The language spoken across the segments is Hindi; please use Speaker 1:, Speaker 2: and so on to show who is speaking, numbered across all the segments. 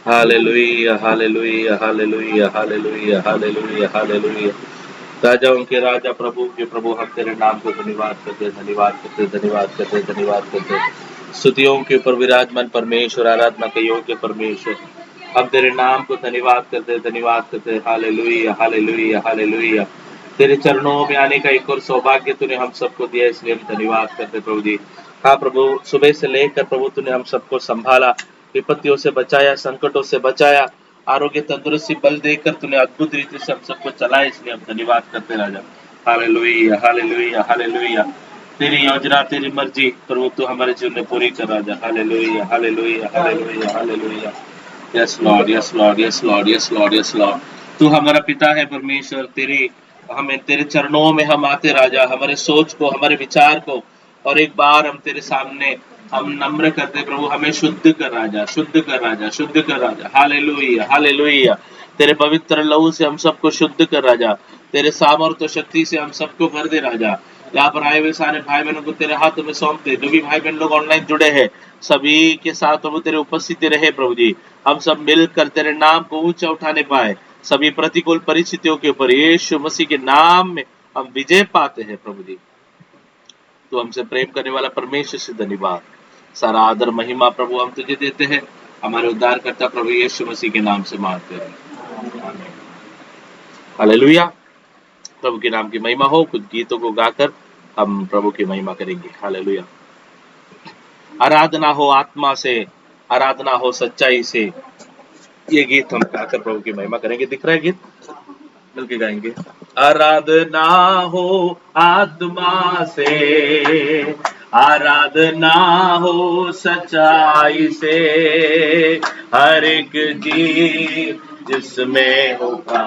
Speaker 1: Hallelujah hallelujah hallelujah hallelujah hallelujah hallelujah. राजाओं के राजा प्रभु के प्रभु हम तेरे नाम को धन्यवाद करते धन्यवाद करते धन्यवाद करते धन्यवाद करते। स्तुतियों के ऊपर विराजमान परमेश्वर, आराधना के योग्य परमेश्वर, हम तेरे नाम को धन्यवाद करते हालेलुया हालेलुया हालेलुया। तेरे चरणों में आने का एक और सौभाग्य तूने हम सबको दिया, इसलिए हम धन्यवाद करते प्रभु जी। हाँ प्रभु, सुबह से लेकर प्रभु तूने हम सबको संभाला, विपत्तियों से बचाया, संकटों से बचाया, आरोग्य तंदुरुस्ती बल देकर तूने अद्भुत रीति से हम सबको चलाया, इसलिए हम धन्यवाद करते राजा। Hallelujah hallelujah hallelujah. तेरी योजना तेरी मर्जी प्रभु तू हमारे जीवन में पूरी कर राजा। Hallelujah hallelujah hallelujah hallelujah. Yes Lord yes Lord yes Lord yes Lord yes Lord. तू हमारा पिता है परमेश्वर, तेरी हमें तेरे चरणों में हम आते राजा, हमारे सोच को, हमारे विचार को, और एक बार हम तेरे सामने हम नम्र करते प्रभु, हमें शुद्ध कर राजा, शुद्ध कर राजा, शुद्ध कर राजा। Hallelujah hallelujah. तेरे पवित्र लहू से हम सबको शुद्ध कर राजा, तेरे सामर्थ्य शक्ति से हम सबको भर दे राजा। यहाँ पर आए हुए सारे भाई बहनों को तेरे हाथों में सौंप दे, जो भी भाई बहन लोग ऑनलाइन जुड़े हैं सभी के साथ प्रभु तेरे उपस्थिति रहे प्रभु जी। हम सब मिलकर तेरे नाम को ऊंचा उठाने पाए, सभी प्रतिकूल परिस्थितियों के ऊपर यीशु मसीह के नाम में हम विजय पाते हैं प्रभु जी। तो हमसे प्रेम करने वाला परमेश्वर से धन्यवाद, सारा आदर महिमा प्रभु हम तुझे देते हैं, हमारे उद्धारकर्ता प्रभु यीशु मसीह के नाम से मांगते हैं। हालेलुया। प्रभु के नाम की महिमा हो। कुछ गीतों को गाकर हम प्रभु की महिमा करेंगे। हालेलुया। आराधना हो आत्मा से, आराधना हो सच्चाई से, ये गीत हम गाकर प्रभु की महिमा करेंगे। दिख रहा है गीत? मिलके गाएंगे। आराधना हो आत्मा से, आराधना हो सच्चाई से, हर एक जी जिसमें होगा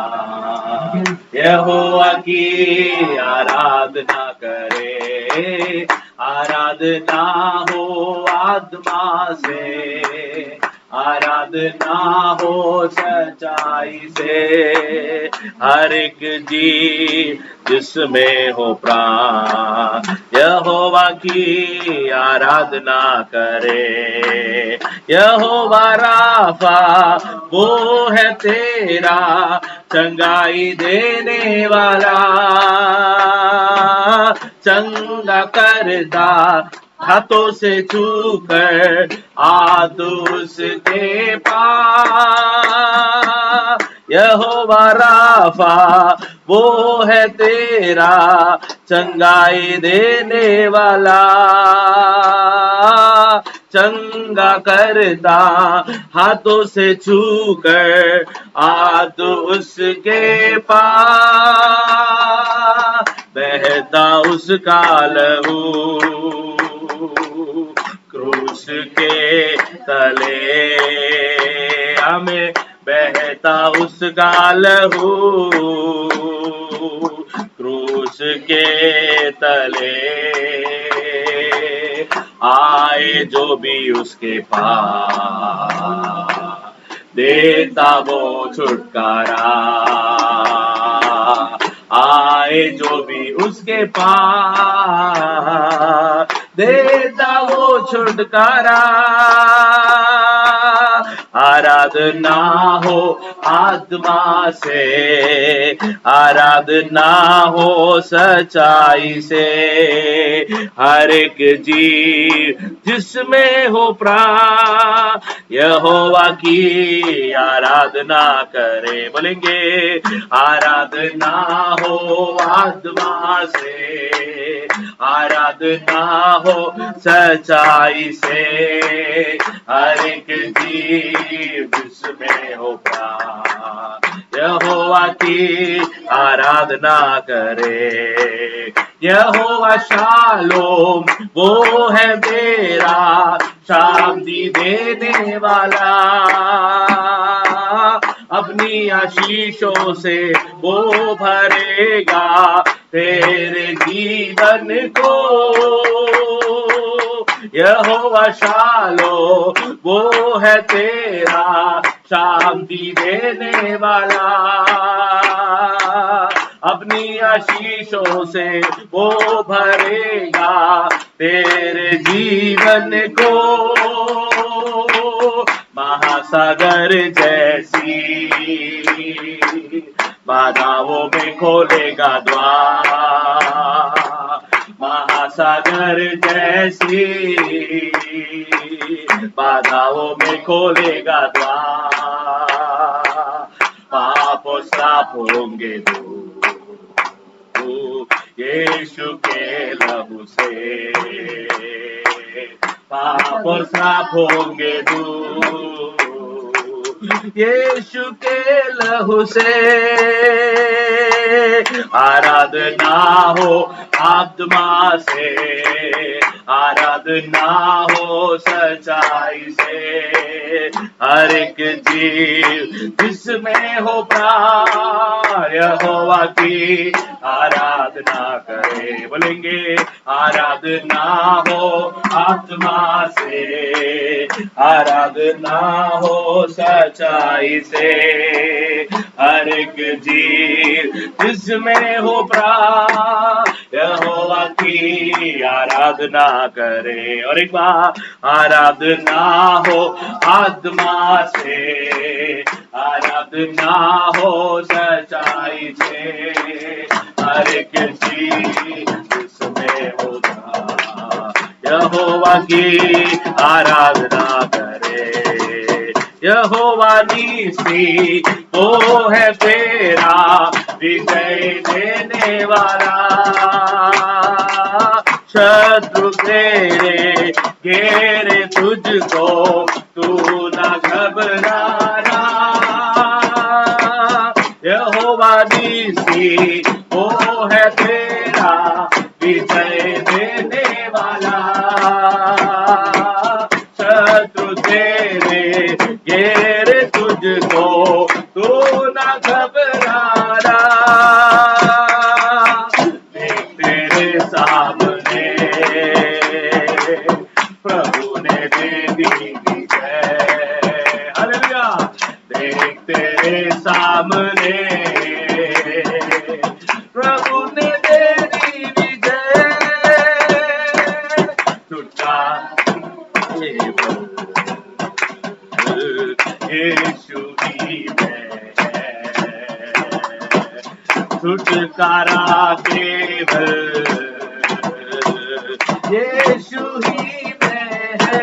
Speaker 1: यहोवा की आराधना करे। आराधना हो आत्मा से, आराधना हो सच्चाई से, हर एक जी जिसमें हो प्राण यहोवा की आराधना करे। यहोवा राफा वो है तेरा चंगाई देने वाला, चंगा करदा हाथों से छूकर आद उसके पास। यहोवा राफा वो है तेरा चंगाई देने वाला, चंगा करता हाथों से छूकर आद उसके पास। बहता उसका लहू क्रूस के तले, हमें बहता उसका लहू क्रूस के तले, आए जो भी उसके पास देता वो छुटकारा। आए जो भी उसके पास देता वो छुटकारा। आराधना हो आत्मा से, आराधना हो सच्चाई से, हर एक जीव जिसमें हो प्राण यहोवा की आराधना करे। बोलेंगे आराधना हो आत्मा से, आराधना हो सच्चाई से, हर एक जीव जिसमें हो प्राण यहोवा की आराधना करे। यहोवा शालोम वो है मेरा शांति देने वाला, अपनी आशीषों से वो भरेगा तेरे जीवन को। यहोवा शालोम वो है तेरा शांति देने वाला, अपनी आशीषों से वो भरेगा तेरे जीवन को। महासागर जैसी बाधाओं में खोलेगा द्वार, महासागर जैसी बाधाओं में खोलेगा द्वार, पाप और श्राप होंगे दूर यीशु के लहू से, पाप और श्राप होंगे दूर यीशु के लहू से। आराधना हो आत्मा से, आराधना हो सच्चाई से, हर एक जीव जिसमें हो प्राण यहोवा की आराधना करे। बोलेंगे आराधना हो आत्मा से, आराधना हो सच्चाई से, हर एक जीव जिसमें हो प्राण यहोवा की आराधना करे। और एक बार आराधना हो आत्मा से, आराधना हो सच्चाई से, हर एक चीज जिसमें हो प्राण यहोवा की आराधना करे। यहोवा नीसी वो है तेरा विजय देने वाला, शत्रु तेरे घेरे तुझको तू न घबराना। यहोवा नीसी वो है तेरा विजय देने वाला, शत्रु तेरे घेरे तुझको तू न घबराना। देख तेरे सामने प्रभु ने दे दी विजय। हालेलुया। देख तेरे सामने प्रभु ने दे दी विजय। छुटकारा केवल यीशु ही में है।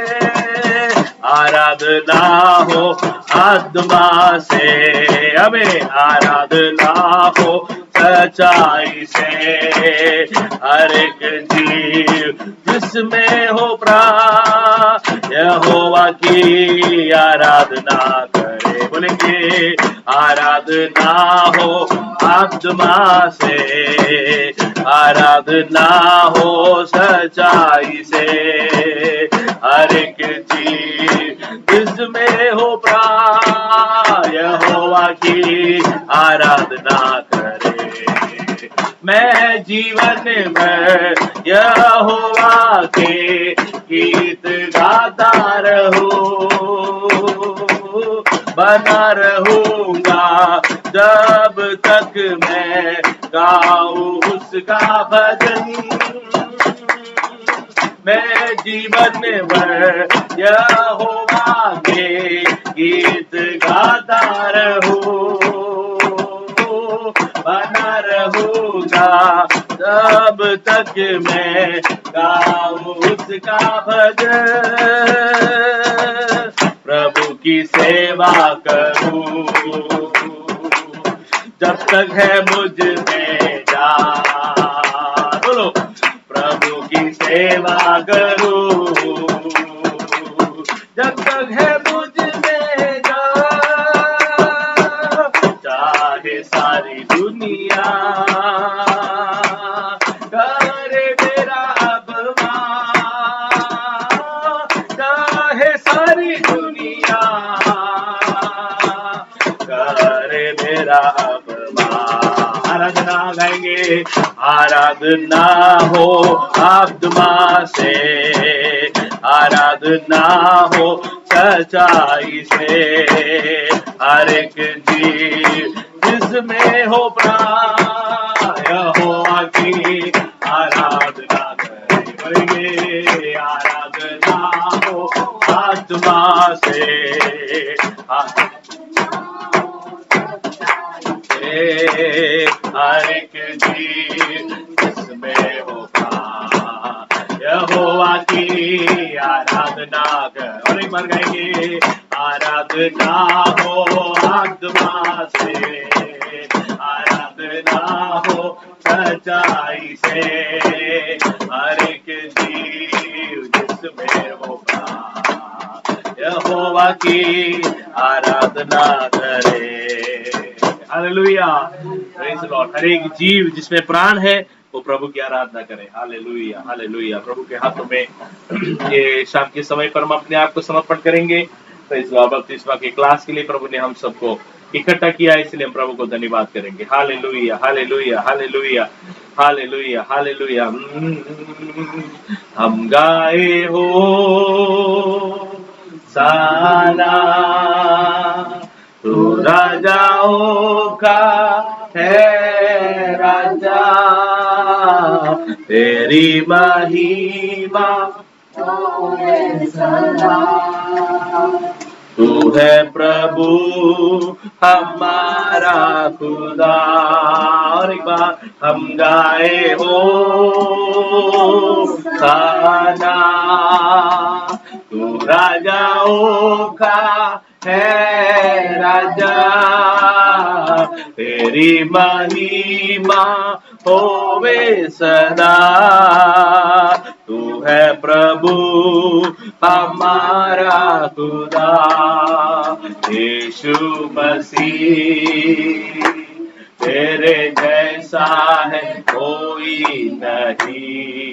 Speaker 1: आराधना हो आत्मा से, हमें आराधना हो सच्चाई से, हर एक जीव जिसमें हो प्राण यहोवा की आराधना करे। बोलेंगे आराधना हो आत्मा से, आराधना हो सच्चाई से, हर एक चीज जिसमें हो प्राण यहोवा की आराधना करे। मैं जीवन भर यहोवा के गीत गाता रहूं, बना रहूंगा जब तक मैं गाऊं उसका भजन। मैं जीवन भर यहोवा के गीत गाता रहूं, बना रहूंगा जब तक मैं गाऊं उसका भजन। प्रभु की सेवा करूं जब तक है मुझ में जान। बोलो प्रभु की सेवा करूं जब तक है मुझ में जान, चाहे सारी दुनिया करे मेरा अपमान, चाहे सारी दुनिया करे मेरा अपमान। आराधना गाएंगे आराधना हो आत्मा से, आराधना हो सच्चाई से, हर एक जीव जिसमें हो प्राण यहोवा की आराधना करेंगे। आराधना हो आत्मा से, हर एक जीव जिसमें होगा यहोवा की आराधना कर। और एक बार गाएंगे, आराधना हो आत्मा से, आराधना हो सच्चाई से, हर एक जीव जिसमें होगा यहोवा की आराधना करे। Hallelujah, praise the Lord. हर एक जीव जिसमें प्राण है वो प्रभु की आराधना करे। Hallelujah, hallelujah. प्रभु के हाथों में ये शाम के समय पर हम अपने आप को समर्पण करेंगे। Praise the Lord. बपतिस्मा की क्लास के लिए प्रभु ने हम सबको इकट्ठा किया, इसलिए हम प्रभु को धन्यवाद करेंगे। Hallelujah, hallelujah, hallelujah, hallelujah, hallelujah. हम गाए हो साना, तू राजाओं का है राजा, तेरी महिमा तू है प्रभु हमारा खुदा। और एक बार हम गाए हो साना, तू राजाओं का है राजा, तेरी महिमा होवे सदा, तू है प्रभु हमारा खुदा। यीशु मसीह तेरे जैसा है कोई नहीं,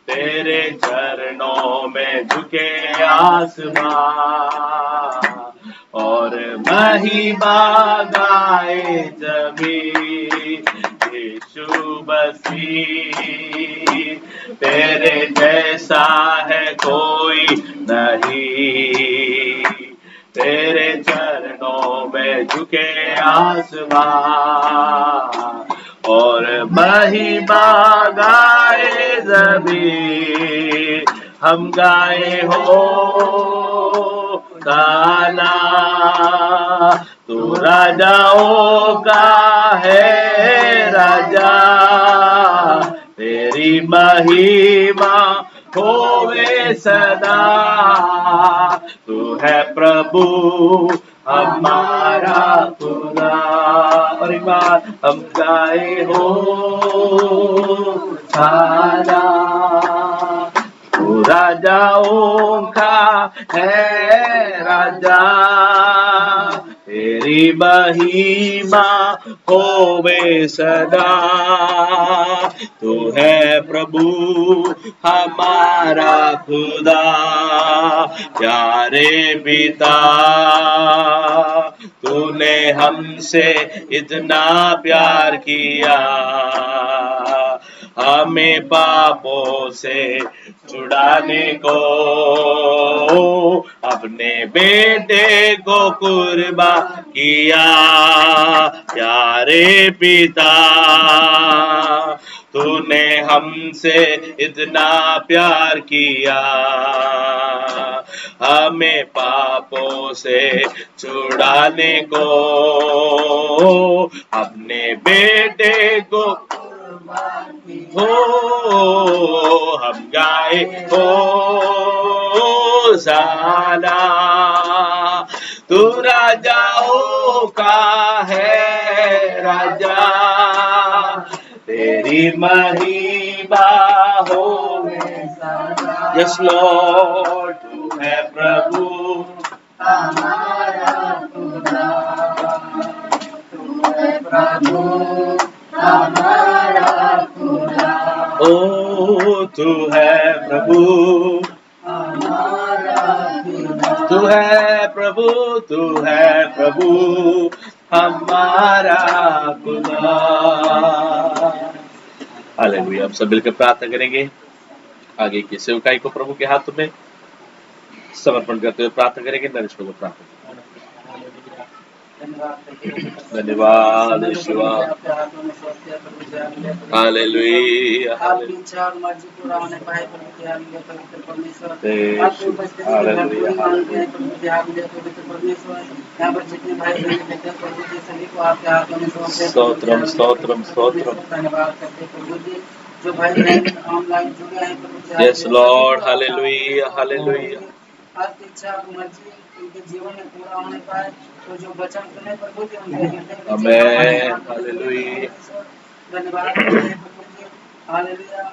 Speaker 1: तेरे चरणों में झुके आसमां और महिमा गाए जमीन। यीशु मसीह तेरे जैसा है कोई नहीं, तेरे चरणों में झुके आसमां और महिमा गाए जमीन। हम गाए हो गाना, तू राजाओं का है राजा, तेरी महिमा होवे सदा, तू है प्रभु हमारा खुदा। और एक बार हम गाए हो सारा, तू राजाओं का है राजा, तेरी महिमा होवे सदा, तू है प्रभु हमारा खुदा। प्यारे पिता, तूने हमसे इतना प्यार किया, हमें पापों से छुड़ाने को अपने बेटे को कुर्बा किया। प्यारे पिता, तूने हमसे इतना प्यार किया, हमें पापों से छुड़ाने को अपने बेटे को हो। हम गाए हो साना, तू राजाओं का है राजा, तेरी महिमा हो। यस लॉर्ड, तू है प्रभु हमारा खुदा, तू है प्रभु हमारा खुदा। ओ तू है प्रभु हमारा खुदा, तू है प्रभु, तू है प्रभु हमारा खुदा। हालेलुया। हम सब मिलकर प्रार्थना करेंगे। आगे की सेवकाई को प्रभु के हाथों में समर्पण करते हुए प्रार्थना करेंगे। नरेश प्रभु प्रार्थना। धन्यवाद यीशुआ, हालेलुया,
Speaker 2: आपकी इच्छा और मर्जी पूरा होने पाए प्रभु ध्यान दे पवित्र परमेश्वर।
Speaker 1: हालेलुया,
Speaker 2: आपकी उपस्थिति में हम पूरी मांगते हैं प्रभु ध्यान दे पवित्र परमेश्वर। यहाँ पर जितने भाई बहन बैठे हैं प्रभु जी सभी को आपके हाथों में सौंपते हैं प्रभु
Speaker 1: स्तोत्रम
Speaker 2: ध्यान दे
Speaker 1: स्तोत्रम
Speaker 2: पवित्र
Speaker 1: स्तोत्रम।
Speaker 2: परमेश्वर। धन्यवाद करते हैं प्रभु जी जो भाई बहन ऑनलाइन जुड़े हैं प्रभु ध्यान
Speaker 1: यस
Speaker 2: दे सभी
Speaker 1: लॉर्ड,
Speaker 2: को आपके हाथों में
Speaker 1: हालेलुया,
Speaker 2: सौंपते हैं प्रभु
Speaker 1: हालेलुया,
Speaker 2: जी। आपकी इच्छा और मर्जी उनके जीवन में पूरा होने पाए तो जो वचन सुने प्रभु जी उनके हृदय में जगह पाए
Speaker 1: आमेन,
Speaker 2: यहाँ पर पवित्र
Speaker 1: हालेलुया,
Speaker 2: परमेश्वर। धन्यवाद करते हैं प्रभु जी हालेलुया।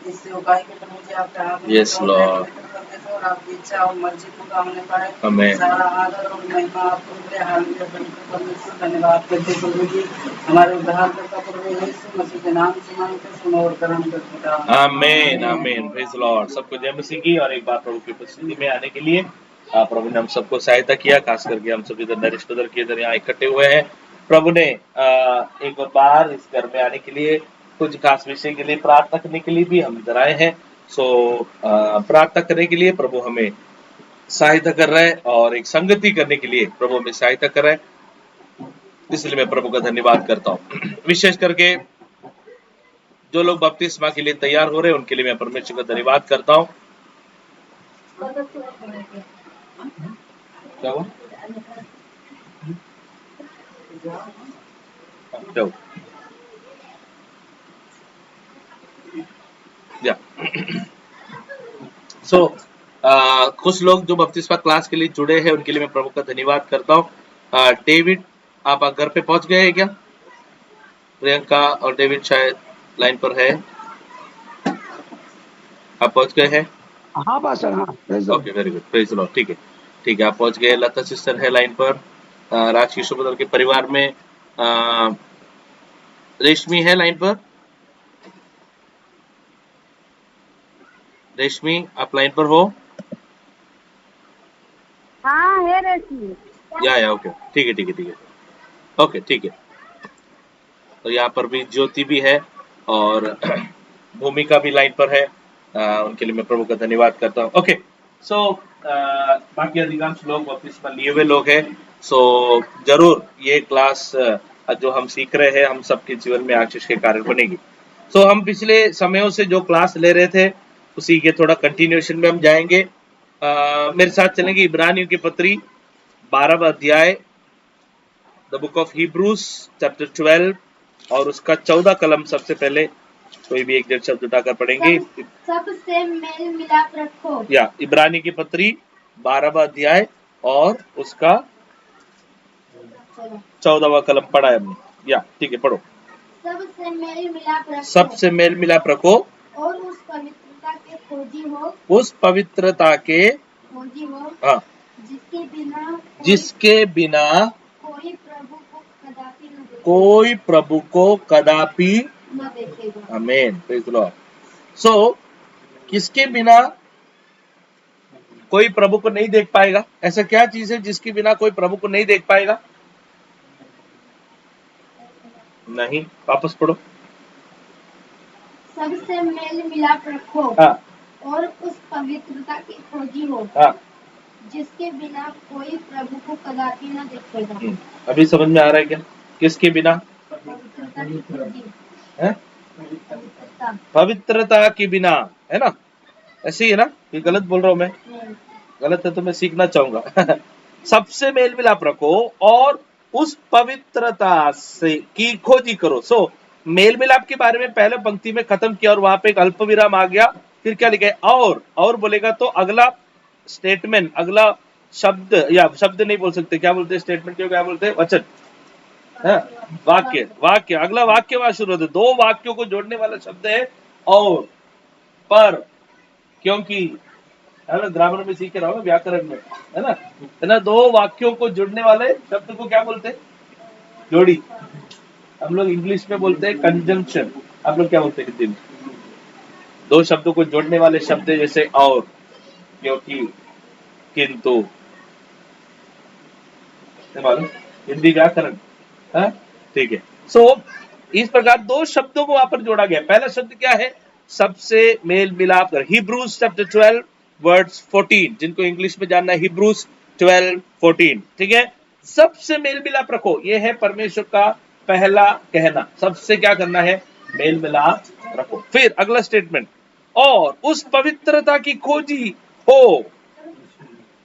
Speaker 2: इस सेवकाई को प्रभु जी आपके हाथ में
Speaker 1: यस
Speaker 2: सौंपते हैं
Speaker 1: लॉर्ड,
Speaker 2: पवित्र परमेश्वर। आपकी इच्छा और मर्जी पूरा होने पाए
Speaker 1: आमेन,
Speaker 2: सारा आदर और महिमा आपको मिले हालेलुया पवित्र परमेश्वर। धन्यवाद करते हैं प्रभु जी हमारे उद्धारकर्ता प्रभु यीशु मसीह के नाम से मांगते सुनो और ग्रहण करते हैं।
Speaker 1: आमेन, आमेन, प्रेज लॉर्ड। सबको जय मसीह की। और एक बार प्रभु की उपस्थिति में आने के लिए प्रभु ने हम सबको सहायता किया, खास करके हम सभी इधर रिश्तेदार के इधर यहाँ इकट्ठे हुए हैं। प्रभु ने एक और बार इस घर में आने के लिए, कुछ खास विषय के लिए प्रार्थना करने के लिए भी हम इधर आए हैं। सो प्रार्थना करने के लिए प्रभु हमें सहायता कर रहा है और एक संगति करने के लिए प्रभु हमें सहायता कर रहा है, इसलिए मैं प्रभु का धन्यवाद करता हूँ। विशेष करके जो लोग बपतिस्मा के लिए तैयार हो रहे हैं उनके लिए मैं परमेश्वर का धन्यवाद करता हूँ। क्या हुआ? जाओ। या सो कुछ लोग जो बपतिस्मा क्लास के लिए जुड़े हैं उनके लिए मैं प्रभु का धन्यवाद करता हूँ। डेविड, आप घर पे पहुंच गए हैं क्या? प्रियंका और डेविड शायद लाइन पर है। आप पहुंच गए हैं?
Speaker 3: हाँ पास्टर, हाँ praise the Lord.
Speaker 1: Okay, very good, praise the Lord. ठीक है, ठीक है, आप पहुंच गए। लता सिस्टर है लाइन पर। राज किशोर के परिवार में रेशमी है लाइन पर। रेशमी, आप लाइन पर हो?
Speaker 4: हाँ है रेशमी।
Speaker 1: या ओके, ठीक है, ठीक है, ठीक है, ओके, ठीक है। तो यहाँ पर भी ज्योति भी है और भूमिका भी लाइन पर है। उनके लिए मैं प्रभु का धन्यवाद करता हूँ। ओके, सो बाकी अधिकांश लोग वापिस लिए हुए लोग हैं। सो जरूर ये क्लास जो हम सीख रहे हैं हम सबके जीवन में आशीष के कारण बनेगी। सो हम पिछले समयों से जो क्लास ले रहे थे उसी के थोड़ा कंटिन्यूएशन में हम जाएंगे। मेरे साथ चलेंगे इब्रानियों की पत्री 12वां अध्याय, the book of Hebrews chapter 12 और उसका 14 कलम। सबसे पहले कोई भी एक डेढ़ शब्द उठाकर पढ़ेंगे।
Speaker 4: सबसे मेल मिलाप रखो।
Speaker 1: या इब्रानी की पत्री 12वां अध्याय और उसका 14वां कलम पढ़ा है हमने। या ठीक है, पढ़ो।
Speaker 4: सबसे मेल मिलाप रखो।
Speaker 1: सबसे मेल मिलाप रखो
Speaker 4: और उस पवित्रता के खोजी हो।
Speaker 1: उस पवित्रता के
Speaker 4: खोजी हो।
Speaker 1: हाँ,
Speaker 4: जिसके बिना कोई प्रभु को कदापि न देखेगा।
Speaker 1: आमीन, प्रेज द लॉर्ड। सो किसके बिना कोई प्रभु को नहीं देख पाएगा? ऐसा क्या चीज है जिसके बिना कोई प्रभु को नहीं देख पाएगा? नहीं, वापस पढ़ो।
Speaker 4: सबसे मेल मिलाप रखो।
Speaker 1: हाँ,
Speaker 4: और उस पवित्रता की खोजी हो।
Speaker 1: हाँ,
Speaker 4: जिसके बिना कोई प्रभु को कदापि न देखेगा।
Speaker 1: अभी समझ में आ रहा है क्या? किसके बिना?
Speaker 4: पवित्रता की खोजी
Speaker 1: है?
Speaker 4: पवित्रता,
Speaker 1: पवित्रता के बिना, है ना? ऐसे ही है ना? ये गलत बोल रहा हूं मैं? गलत है तो मैं सीखना चाहूंगा। सबसे मेल मिलाप रखो और उस पवित्रता से की खोजी करो। सो मेल मिलाप के बारे में पहले पंक्ति में खत्म किया और वहां पे एक अल्प विराम आ गया। फिर क्या लिखा है? और बोलेगा तो अगला स्टेटमेंट, अगला शब्द, या शब्द नहीं बोल सकते, क्या बोलते हैं स्टेटमेंट को? क्या बोलते हैं? वचन, है? वाक्य अगला वाक्य वहां शुरू होता है। दो वाक्यों को जोड़ने वाला शब्द है और, पर, क्योंकि, है ना? ग्रामर में सीख रहा हूं, व्याकरण में, है ना? दो वाक्यों को जुड़ने वाले शब्द को क्या बोलते हैं? जोड़ी। हम लोग इंग्लिश में बोलते हैं कंजंक्शन। आप लोग क्या बोलते हैं हिंदी में? दो शब्दों को जोड़ने वाले शब्द जैसे और, क्योंकि, किंतु, मालूम? हिंदी व्याकरण, है? ठीक है। सो इस प्रकार दो शब्दों को वहां पर जोड़ा गया। पहला शब्द क्या है? सबसे मेल मिलाप कर। हिब्रूज चैप्टर 12 वर्ड्स 14, जिनको इंग्लिश में जानना है, हिब्रूज 12:14, ठीक है? सबसे मेल मिलाप रखो। ये है परमेश्वर का पहला कहना, सबसे क्या करना है, मेल मिलाप रखो। फिर अगला स्टेटमेंट, और उस पवित्रता की खोजी हो।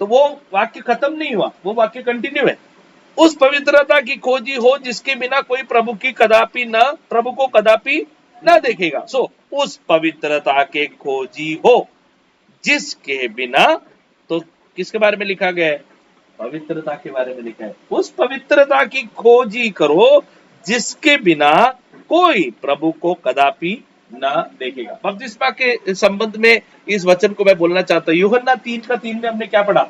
Speaker 1: तो वो वाक्य खत्म नहीं हुआ, वो वाक्य कंटिन्यू है। उस पवित्रता की खोजी हो जिसके बिना कोई प्रभु को कदापि न देखेगा। सो उस पवित्रता के खोजी हो जिसके बिना, तो किसके बारे में लिखा गया है, पवित्रता के बारे में लिखा है। उस पवित्रता की खोजी करो जिसके बिना कोई प्रभु को कदापि न देखेगा। बपतिस्मा के संबंध में इस वचन को मैं बोलना चाहता हूं। यूहन्ना 3:3 में हमने क्या पढ़ा,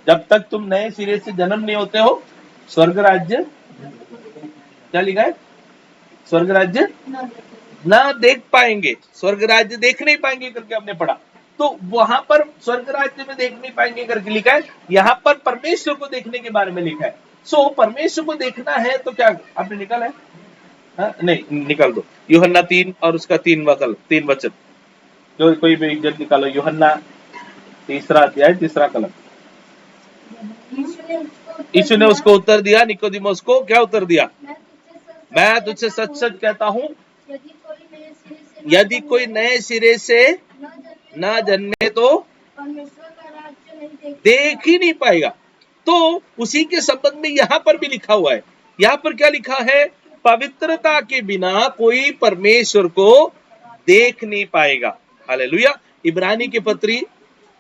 Speaker 1: जब तक तुम नए सिरे से जन्म नहीं होते हो स्वर्ग राज्य, क्या लिखा है, स्वर्ग राज्य ना देख पाएंगे, स्वर्ग राज्य देख नहीं पाएंगे करके हमने पढ़ा। तो वहां पर स्वर्ग राज्य में देख नहीं पाएंगे करके लिखा है, यहां पर परमेश्वर को देखने के बारे में लिखा है। सो परमेश्वर को देखना है तो क्या आपने निकाला है, नहीं निकाल दो। यूहन्ना 3 और उसका 3 वचन, जो कोई भी एक जन निकालो। यूहन्ना 3 अध्याय 3 कलम। यीशु ने उसको उत्तर दिया, निकोदिमोस को क्या उत्तर दिया, मैं तुझसे सच सच कहता हूं, यदि कोई नए सिरे से न जन्मे तो देख ही नहीं पाएगा। तो उसी के संबंध में यहां पर भी लिखा हुआ है। यहां पर क्या लिखा है, पवित्रता के बिना कोई परमेश्वर को देख नहीं पाएगा। हालेलुया। इब्रानी की पत्री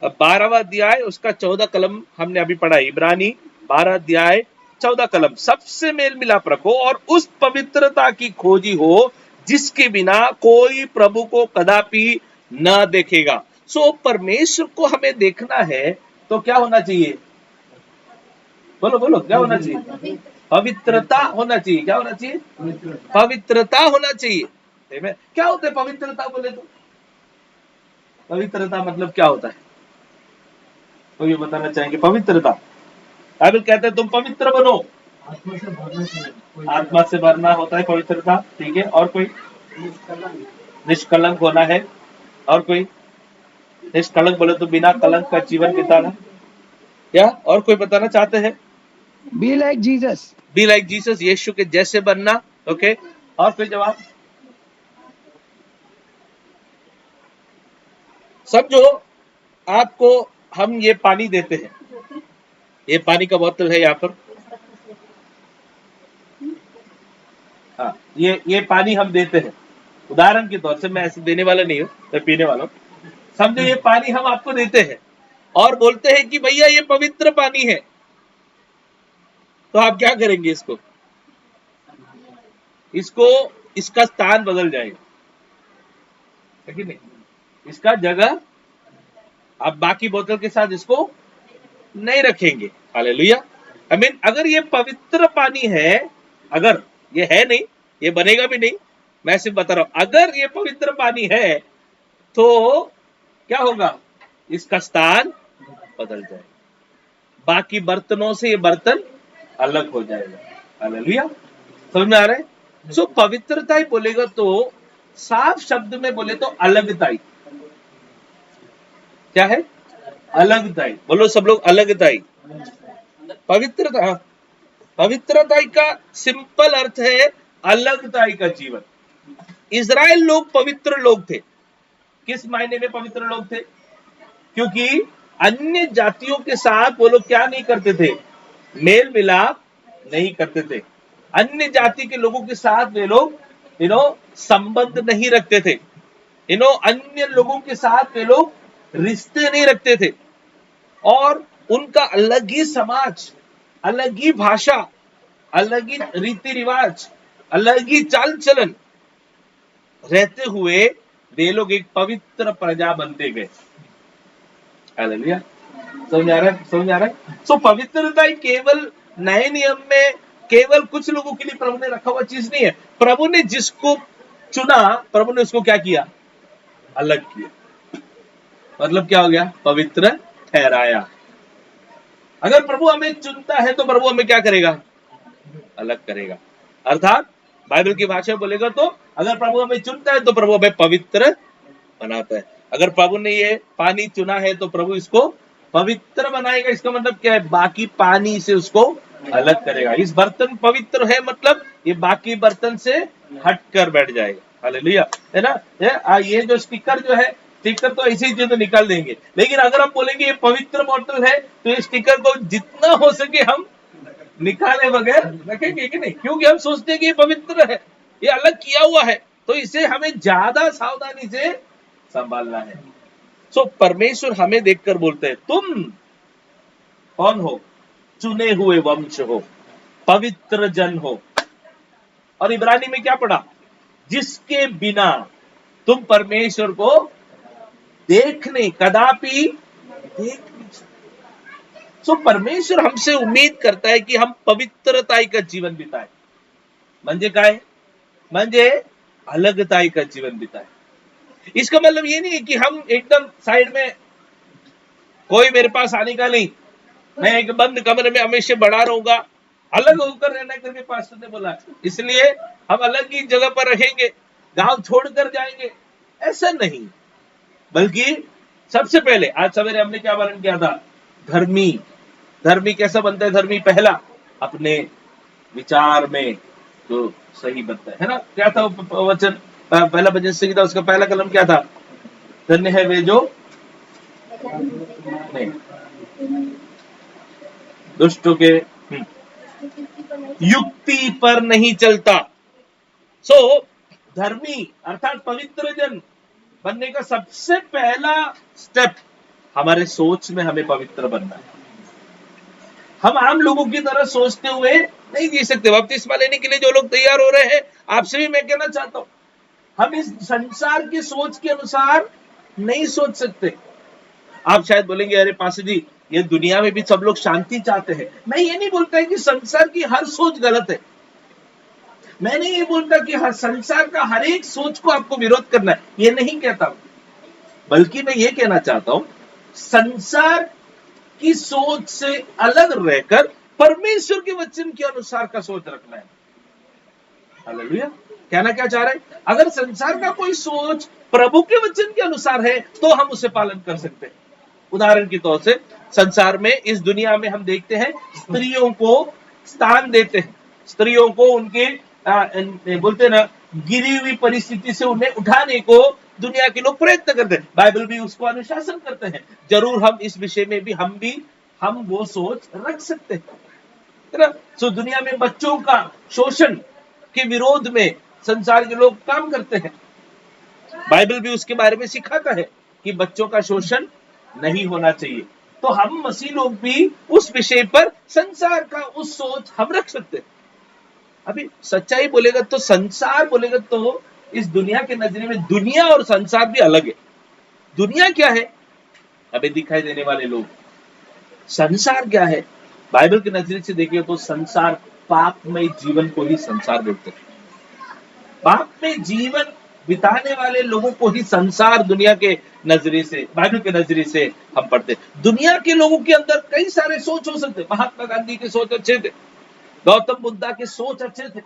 Speaker 1: 12वां अध्याय उसका 14 कलम हमने अभी पढ़ा है। इब्रानी 12 अध्याय 14 कलम, सबसे मेल मिलाप रखो और उस पवित्रता की खोजी हो जिसके बिना कोई प्रभु को कदापि न देखेगा। सो परमेश्वर को हमें देखना है तो क्या होना चाहिए, बोलो बोलो, क्या होना चाहिए, पवित्रता होना चाहिए। क्या होना चाहिए, पवित्रता होना चाहिए। क्या होता है पवित्रता बोले तो, पवित्रता मतलब क्या होता है, तो ये बताना चाहेंगे। पवित्रता, बाइबल कहते हैं तुम पवित्र बनो, आत्मा से भरना होता है पवित्रता, ठीक है। और कोई, निष्कलंक होना है। और कोई, निष्कलंक बोले तो बिना कलंक का जीवन बिताना। क्या और कोई बताना चाहते हैं,
Speaker 3: be like Jesus,
Speaker 1: be like Jesus, यीशु के जैसे बनना। ओके, और कोई जवाब, समझो आपको हम ये पानी देते हैं, ये पानी का बोतल है यहाँ पर, हाँ ये पानी हम देते हैं उदाहरण के तौर से, मैं ऐसे देने वाला नहीं हूँ, मैं पीने वाला हूँ। समझो ये पानी हम आपको देते हैं और बोलते हैं कि भैया ये पवित्र पानी है, तो आप क्या करेंगे, इसको इसका स्थान बदल जाएगा, है कि नहीं, इसका जगह आप बाकी बोतल के साथ इसको नहीं रखेंगे। हालेलुया। आई मीन अगर ये पवित्र पानी है, अगर ये है नहीं, ये बनेगा भी नहीं, मैं सिर्फ बता रहा हूं, अगर ये पवित्र पानी है तो क्या होगा, इसका स्थान बदल जाएगा, बाकी बर्तनों से ये बर्तन अलग हो जाएगा। हालेलुया, समझ में आ रहा है। सो पवित्रता ही बोलेगा तो साफ शब्द में बोले तो अलगताई, क्या है, अलगताई, बोलो सब लोग, अलगताई। पवित्रता, पवित्रताई का सिंपल अर्थ है अलगताई का जीवन। इजराइल लोग पवित्र लोग थे, किस मायने में पवित्र लोग थे, क्योंकि अन्य जातियों के साथ वो लोग क्या नहीं करते थे, मेल मिलाप नहीं करते थे। अन्य जाति के लोगों के साथ वे लोग संबंध नहीं रखते थे। अन्य लोगों के साथ वे लोग रिश्ते नहीं रखते थे, और उनका अलग ही समाज, अलग ही भाषा, अलग ही रीति रिवाज, अलग ही चाल चलन रहते हुए वे लोग एक पवित्र प्रजा बनते गए। हालेलुया, समझ आ रहा है, समझ आ रहा है। सो पवित्रता केवल नए नियम में केवल कुछ लोगों के लिए प्रभु ने रखा हुआ चीज नहीं है। प्रभु ने जिसको चुना, प्रभु ने उसको क्या किया, अलग किया। मतलब क्या हो गया, पवित्र ठहराया। अगर प्रभु हमें चुनता है तो प्रभु हमें क्या करेगा, अलग करेगा। अर्थात बाइबल की भाषा में बोलेगा तो अगर प्रभु हमें चुनता है तो प्रभु हमें पवित्र बनाता है। अगर प्रभु ने ये पानी चुना है तो प्रभु इसको पवित्र बनाएगा। इसका मतलब क्या है, बाकी पानी से उसको अलग करेगा। इस बर्तन पवित्र है मतलब ये बाकी बर्तन से हट कर बैठ जाएगा। हालेलुया, है ना। ये जो स्टिकर जो है, स्टिकर तो ऐसे ही तो निकाल देंगे, लेकिन अगर हम बोलेंगे ये पवित्र बोतल है तो ये स्टिकर को जितना हो सके हम निकाले बगैर रखेंगे कि नहीं, क्योंकि हम सोचते हैं कि ये पवित्र है, ये अलग किया हुआ है, तो इसे हमें ज्यादा सावधानी से संभालना है। सो परमेश्वर हमें देखकर बोलते हैं तुम कौन हो, चुने हुए वंश हो, पवित्र जन हो। और इब्रानी में क्या पढ़ा, जिसके बिना तुम परमेश्वर को देखने कदापि देख नहीं सकते। सो परमेश्वर हमसे उम्मीद करता है कि हम पवित्रताई का जीवन बिताए, म्हणजे काय, म्हणजे अलगताई का जीवन बिताए। इसका मतलब ये नहीं है कि हम एकदम साइड में, कोई मेरे पास आने का नहीं, मैं एक बंद कमरे में हमेशा बड़ा रहूंगा, अलग होकर रहना करके पास्टर ने बोला, इसलिए हम अलग ही जगह पर रहेंगे, गांव छोड़कर जाएंगे, ऐसा नहीं। बल्कि सबसे पहले आज सवेरे हमने क्या वर्णन किया था, धर्मी। धर्मी कैसा बनता है, धर्मी पहला अपने विचार में जो सही बनता है ना। क्या था वचन, पहला भजन संगीता, उसका पहला कलम क्या था, धन्य है वे जो नहीं दुष्टों के युक्ति पर नहीं चलता। सो धर्मी अर्थात पवित्र जन बनने का सबसे पहला स्टेप हमारे सोच में हमें पवित्र बनना है। हम आम लोगों की तरह सोचते हुए नहीं जी सकते। बपतिस्मा लेने के लिए जो लोग तैयार हो रहे हैं, आपसे भी मैं कहना चाहता हूं, हम इस संसार की सोच के अनुसार नहीं सोच सकते। आप शायद बोलेंगे अरे पास्टर जी, ये दुनिया में भी सब लोग शांति चाहते हैं। मैं ये नहीं बोलता कि संसार की हर सोच गलत है, मैं नहीं ये बोलता कि हर संसार का हर एक सोच को आपको विरोध करना है, ये नहीं कहता हूं। बल्कि मैं ये कहना चाहता हूं, संसार की सोच से अलग रहकर परमेश्वर के वचन के अनुसार का सोच रखना है। हालेलुया। कहना क्या चाह रहे हैं, अगर संसार का कोई सोच प्रभु के वचन के अनुसार है तो हम उसे पालन कर सकते हैं। उदाहरण के तौर से संसार में, इस दुनिया में हम देखते हैं स्त्रियों को स्थान देते हैं, स्त्रियों को उनके बोलते ना गिरी हुई परिस्थिति से उन्हें उठाने को दुनिया के लोग प्रयत्न करते हैं। बाइबल भी उसको अनुशासन करते हैं। जरूर हम इस विषय में भी हम वो सोच रख सकते हैं, है ना। सो दुनिया में बच्चों का शोषण के विरोध में संसार के लोग काम करते हैं। बाइबल भी उसके बारे में सिखाता है कि बच्चों का शोषण नहीं होना चाहिए। तो हम मसीह लोग भी उस विषय पर संसार का उस सोच हम रख सकते हैं। अभी सच्चाई बोलेगा तो, संसार बोलेगा तो इस दुनिया के नजरिए में दुनिया और संसार भी अलग है। दुनिया क्या है, अभी दिखाई देने वाले लोग। संसार क्या है, बाइबल के नजरिए से देखिए तो संसार पापमय जीवन को ही संसार बोलते हैं। पाप में जीवन बिताने वाले लोगों को ही संसार दुनिया के नजरिए से, बाइबल के नजरिए से हम पढ़ते। दुनिया के लोगों के अंदर कई सारे सोच हो सकते। महात्मा गांधी के सोच अच्छे थे, गौतम बुद्धा के सोच अच्छे थे,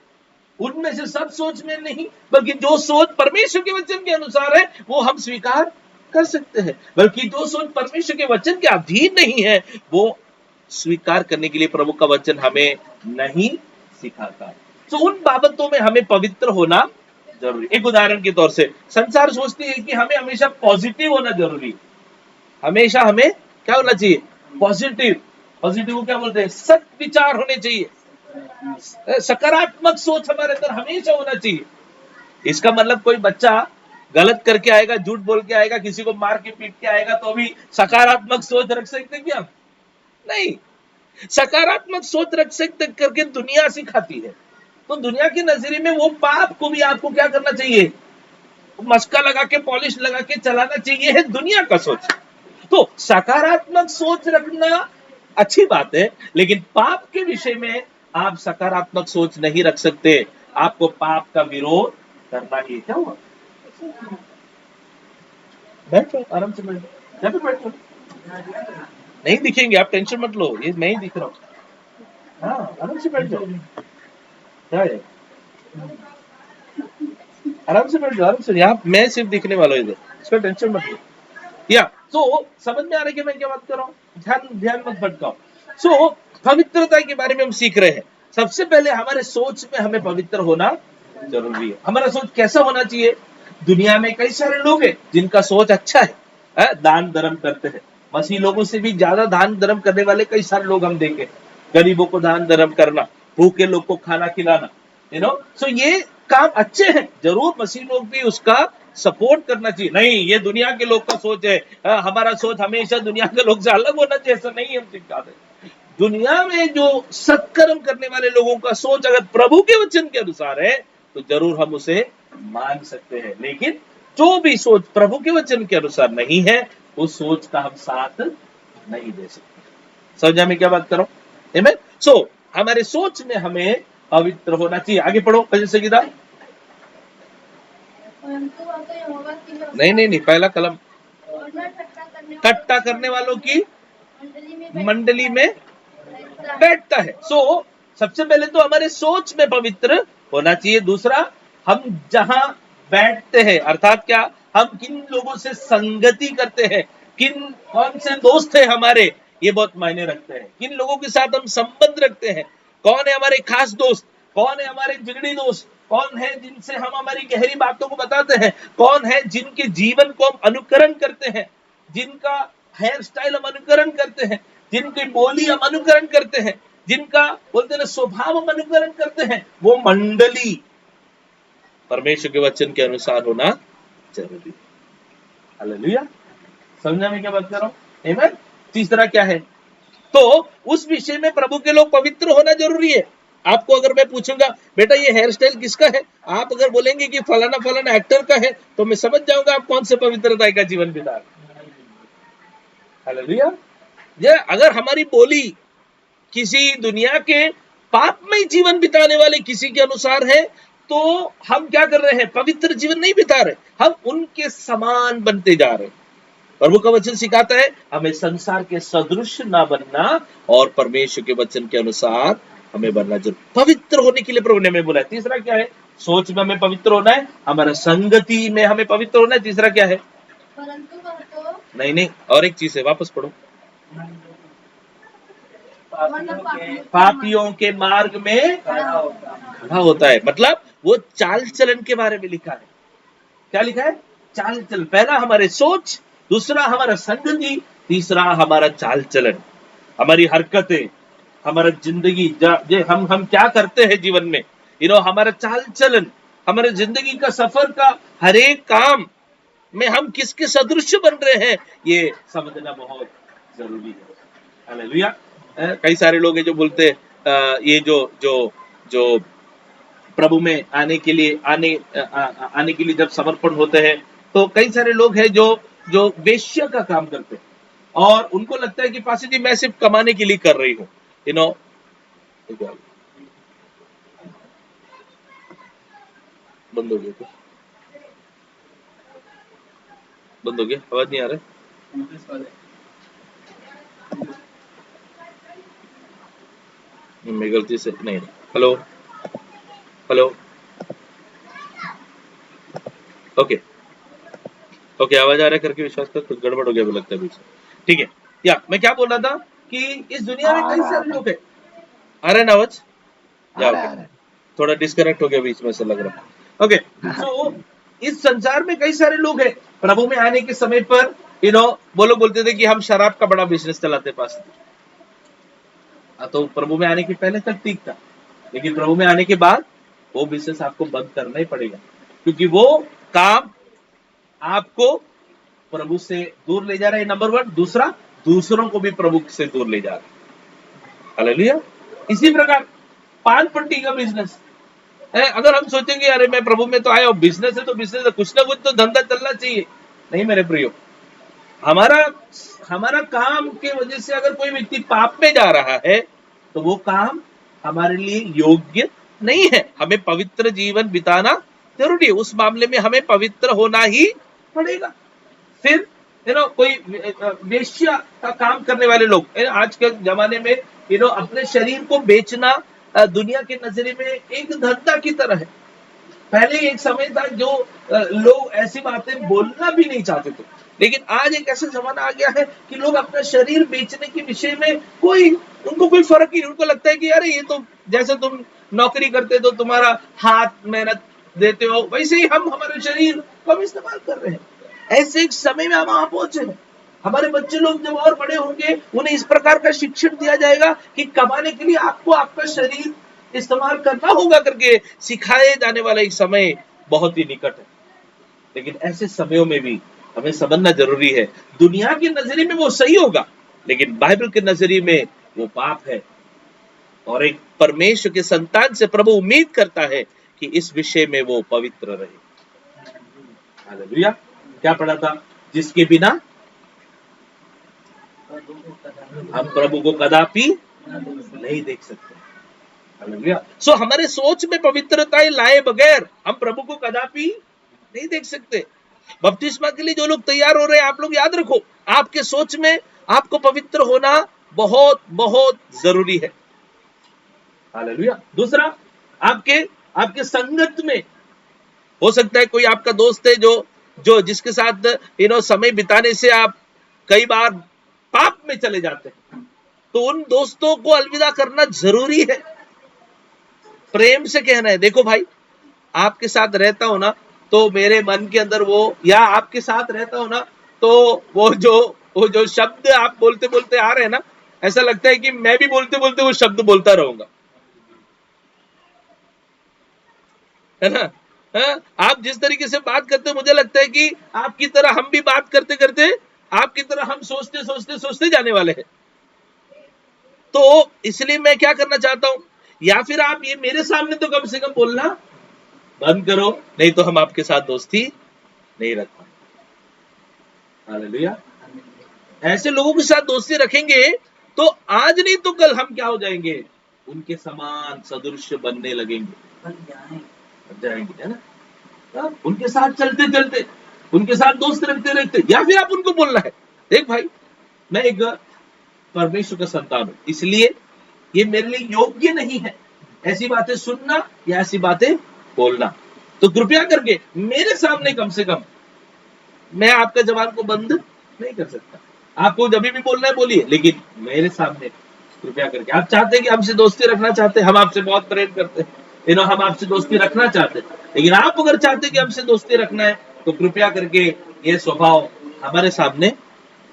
Speaker 1: उनमें से सब सोच में नहीं, बल्कि जो सोच परमेश्वर के वचन के अनुसार है वो हम स्वीकार कर सकते हैं। बल्कि जो सोच परमेश्वर के वचन के अधीन नहीं है वो स्वीकार करने के लिए प्रभु का वचन हमें नहीं सिखाता। तो उन बाबतों में हमें पवित्र होना जरूरी। एक उदाहरण के तौर से, संसार सोचती है कि हमें हमेशा पॉजिटिव होना जरूरी, हमेशा हमें क्या होना चाहिए, पॉजिटिव। पॉजिटिव को क्या बोलते हैं, सत विचार होने चाहिए, सकारात्मक सोच हमारे अंदर हमेशा होना चाहिए। इसका मतलब कोई बच्चा गलत करके आएगा, झूठ बोल के आएगा, किसी को मार के पीट के आएगा तो भी सकारात्मक सोच रख सकते क्या? नहीं। सकारात्मक सोच रख सकते करके दुनिया सिखाती है। तो दुनिया के नजरिए में वो पाप को भी आपको क्या करना चाहिए, मस्का लगा के, पॉलिश लगा के चलाना चाहिए, है दुनिया का सोच। तो सकारात्मक सोच रखना अच्छी बात है, लेकिन पाप के विषय में आप सकारात्मक सोच नहीं रख सकते। आपको पाप का विरोध करना ही। क्या हुआ, बैठो आराम से, बैठो बैठो, नहीं दिखेंगे आप, टेंशन मत लो, ये मैं ही दिख रहा हूँ। हाँ आराम से बैठ जाओ, क्या है, आराम से बैठ जाओ, आराम से। यहाँ मैं सिर्फ दिखने वाला हूँ इधर, इसका टेंशन मत लो। या तो समझ में आ रहा है कि मैं क्या बात कर रहा हूँ, ध्यान मत भटकाओ।
Speaker 4: सो पवित्रता के बारे में हम सीख रहे हैं। सबसे पहले हमारे सोच में हमें पवित्र होना जरूरी है। हमारा सोच कैसा होना चाहिए? दुनिया में कई सारे लोग हैं जिनका सोच अच्छा है, दान धर्म करते हैं। मसीह लोगों से भी ज्यादा दान धर्म करने वाले कई सारे लोग हम देखे। गरीबों को दान धर्म करना, भूखे लोग को खाना खिलाना, सो ये काम अच्छे हैं, जरूर मसीह लोग भी उसका सपोर्ट करना चाहिए। नहीं, ये दुनिया के लोग का सोच है, हमारा सोच हमेशा दुनिया के लोग से अलग होना चाहिए, ऐसा नहीं हम सिखाते। दुनिया में जो सत्कर्म करने वाले लोगों का सोच अगर प्रभु के वचन के अनुसार है तो जरूर हम उसे मान सकते हैं, लेकिन जो भी सोच प्रभु के वचन के अनुसार नहीं है उस सोच का हम साथ नहीं दे सकते। समझा मैं क्या बात कर रहा हूं? आमीन। सो हमारे सोच में हमें पवित्र होना चाहिए। आगे पढ़ो भजन संगीता। नहीं, पहला कलम। ठट्टा करने वालों की मंडली में बैठता है। सो सबसे पहले तो हमारे सोच में पवित्र होना चाहिए। दूसरा, हम जहां बैठते हैं, अर्थात क्या, हम किन लोगों से संगति करते हैं, कौन से दोस्त है हमारे, ये बहुत मायने रखते हैं। किन लोगों के साथ हम संबंध रखते हैं, कौन है हमारे खास दोस्त, कौन है हमारे जिगरी दोस्त, कौन है जिनसे हम हमारी गहरी बातों को बताते हैं, कौन है जिनके जीवन को हम अनुकरण करते हैं, जिनका हेयर स्टाइल हम अनुकरण करते हैं, जिनकी बोली हम अनुकरण करते हैं, जिनका बोलते हैं स्वभाव हम अनुकरण करते हैं, वो मंडली परमेश्वर के वचन के अनुसार होना जरूरी है। हालेलुया। समझा मैं क्या बात कर रहा हूं? आमीन। तीसरा क्या है? तो उस विषय में प्रभु के लोग पवित्र होना जरूरी है। आपको अगर मैं पूछूंगा बेटा ये हेयर स्टाइल किसका है, आप अगर बोलेंगे कि फलाना फलाना एक्टर का है, तो मैं समझ जाऊंगा आप कौन से पवित्रता का जीवन बिता रहे हैं। हालेलुया। ये अगर हमारी बोली किसी दुनिया के पापमय जीवन बिताने वाले किसी के अनुसार है तो हम क्या कर रहे हैं? पवित्र जीवन नहीं बिता रहे, हम उनके समान बनते जा रहे हैं। प्रभु का वचन सिखाता है हमें संसार के सदृश ना बनना और परमेश्वर के वचन के अनुसार हमें बनना जरूर। पवित्र होने के लिए प्रभु ने हमें बोला है। तीसरा क्या है? सोच में हमें पवित्र होना है, हमारा संगति में हमें पवित्र होना है। तीसरा क्या है?
Speaker 5: परंतु वह तो
Speaker 4: नहीं, और एक चीज है, वापस पढ़ो। पापियों के मार्ग में खड़ा होता है, मतलब वो चाल चलन के बारे में लिखा है। क्या लिखा है? चाल चलन। पहला हमारे सोच, दूसरा हमारा संगति, तीसरा हमारा चाल चलन, हमारी हरकतें, हमारा जिंदगी, हम क्या करते हैं जीवन में, हमारा चाल चलन, हमारे जिंदगी का सफर का हर एक काम में हम किसके सदृश बन रहे हैं, ये समझना बहुत जरूरी है। हालेलुया। कई सारे लोग हैं जो बोलते हैं ये जो प्रभु में आने के लिए जब समर्पण होते हैं तो कई सारे लोग हैं जो वेश्या का काम करते हैं और उनको लगता है कि पासी जी मैं सिर्फ कमाने के लिए कर रही हूँ। बंद हो गया, बंद हो गया, आवाज नहीं आ रहा। मैं गलती से नहीं। हेलो ओके, आवाज आ रहा है करके विश्वास कर, कुछ गड़बड़ हो गया लगता है बीच में। ठीक है, या मैं क्या बोल रहा था कि इस दुनिया में कई सारे लोग हैं। आ रहा है ना आवाज? थोड़ा डिस्कनेक्ट हो गया बीच में से लग रहा है। ओके, सो इस संसार में कई सारे लोग हैं। प्रभु में आने के समय पर वो लोग बोलते थे कि हम शराब का बड़ा बिजनेस चलाते पास। तो प्रभु में आने के पहले तक ठीक था, लेकिन प्रभु में आने के बाद वो बिजनेस आपको बंद करना ही पड़ेगा, क्योंकि वो काम आपको प्रभु से दूर ले जा रहा है, नंबर 1। दूसरा, दूसरों को भी प्रभु से दूर ले जा रहा है। हालेलुया। इसी प्रकार पान पट्टी का बिजनेस, अगर हम सोचेंगे अरे मैं प्रभु में तो आया और बिजनेस है तो बिजनेस है, कुछ ना कुछ तो धंधा चलना चाहिए। नहीं मेरे प्रियो, हमारा काम के वजह से अगर कोई व्यक्ति पाप में जा रहा है तो वो काम हमारे लिए योग्य नहीं है। हमें पवित्र जीवन बिताना जरूरी है, उस मामले में हमें पवित्र होना ही पड़ेगा। फिर कोई वेश्या का काम करने वाले लोग, आज के जमाने में अपने शरीर को बेचना दुनिया के नजरे में एक धंधा की तरह है। पहले एक समय था जो लोग ऐसी बातें बोलना भी नहीं चाहते थे, लेकिन आज एक ऐसा जमाना आ गया है कि लोग अपना शरीर बेचने के विषय में उनको कोई फर्क ही नहीं। उनको लगता है कि अरे ये तो जैसे तुम नौकरी करते तो तुम्हारा हाथ मेहनत देते हो, वैसे ही हम हमारे शरीर को हम इस्तेमाल कर रहे हैं। ऐसे एक समय में हम वहां पहुंचे हैं। हमारे बच्चे लोग जब और बड़े होंगे उन्हें इस प्रकार का शिक्षण दिया जाएगा कि कमाने के लिए आपको आपका शरीर इस्तेमाल करना होगा करके सिखाए जाने वाला एक समय बहुत ही निकट है। लेकिन ऐसे समयों में भी हमें समझना जरूरी है, दुनिया के नजरिए में वो सही होगा लेकिन बाइबल के नजरिए में वो पाप है। और एक परमेश्वर के संतान से प्रभु उम्मीद करता है कि इस विषय में वो पवित्र रहे। हालेलुया। क्या पढ़ा था? जिसके बिना हम प्रभु को कदापि नहीं देख सकते। हालेलुया। सो हमारे सोच में पवित्रता लाए बगैर हम प्रभु को कदापि नहीं देख सकते। बपतिस्मा के लिए जो लोग तैयार हो रहे हैं, आप लोग याद रखो, आपके सोच में आपको पवित्र होना बहुत बहुत जरूरी है। हालेलुया। दूसरा, आपके संगत में हो सकता है कोई आपका दोस्त है जो जिसके साथ समय बिताने से आप कई बार पाप में चले जाते हैं, तो उन दोस्तों को अलविदा करना जरूरी है। प्रेम से कहना है, देखो भाई, आपके साथ रहता हो ना तो मेरे मन के अंदर या आपके साथ रहता हो ना तो वो जो शब्द आप बोलते बोलते आ रहे हैं ना, ऐसा लगता है कि मैं भी बोलते बोलते वो शब्द बोलता रहूंगा, है ना? आप जिस तरीके से बात करते हो मुझे लगता है कि आपकी तरह हम भी बात करते करते आपकी तरह हम सोचते सोचते सोचते जाने वाले हैं। तो इसलिए मैं क्या करना चाहता हूं, या फिर आप ये मेरे सामने तो कम से कम बोलना बंद करो, नहीं तो हम आपके साथ दोस्ती नहीं रख पाएंगे। हालेलुया। ऐसे लोगों के साथ दोस्ती रखेंगे तो आज नहीं तो कल हम क्या हो जाएंगे, उनके समान सदृश बनने लगेंगे, बन जाएंगे, है ना? उनके साथ चलते चलते, उनके साथ दोस्त रखते रखते, या फिर आप उनको बोलना है, देख भाई, मैं एक परमेश्वर का संतान हूं, इसलिए ये मेरे लिए योग्य नहीं है ऐसी बातें सुनना या ऐसी बातें बोलना। तो कृपया करके मेरे सामने कम से कम मैं आपका जवान को बंद नहीं कर सकता। आपको जब भी बोलना है बोलिए, लेकिन मेरे सामने कृपया करके। आप चाहते हैं कि हमसे दोस्ती रखना चाहते हैं, हम आपसे बहुत प्रेम करते हैं, हम आपसे दोस्ती रखना चाहते हैं, लेकिन आप अगर चाहते हैं कि हमसे दोस्ती रखना है तो कृपया करके ये स्वभाव हमारे सामने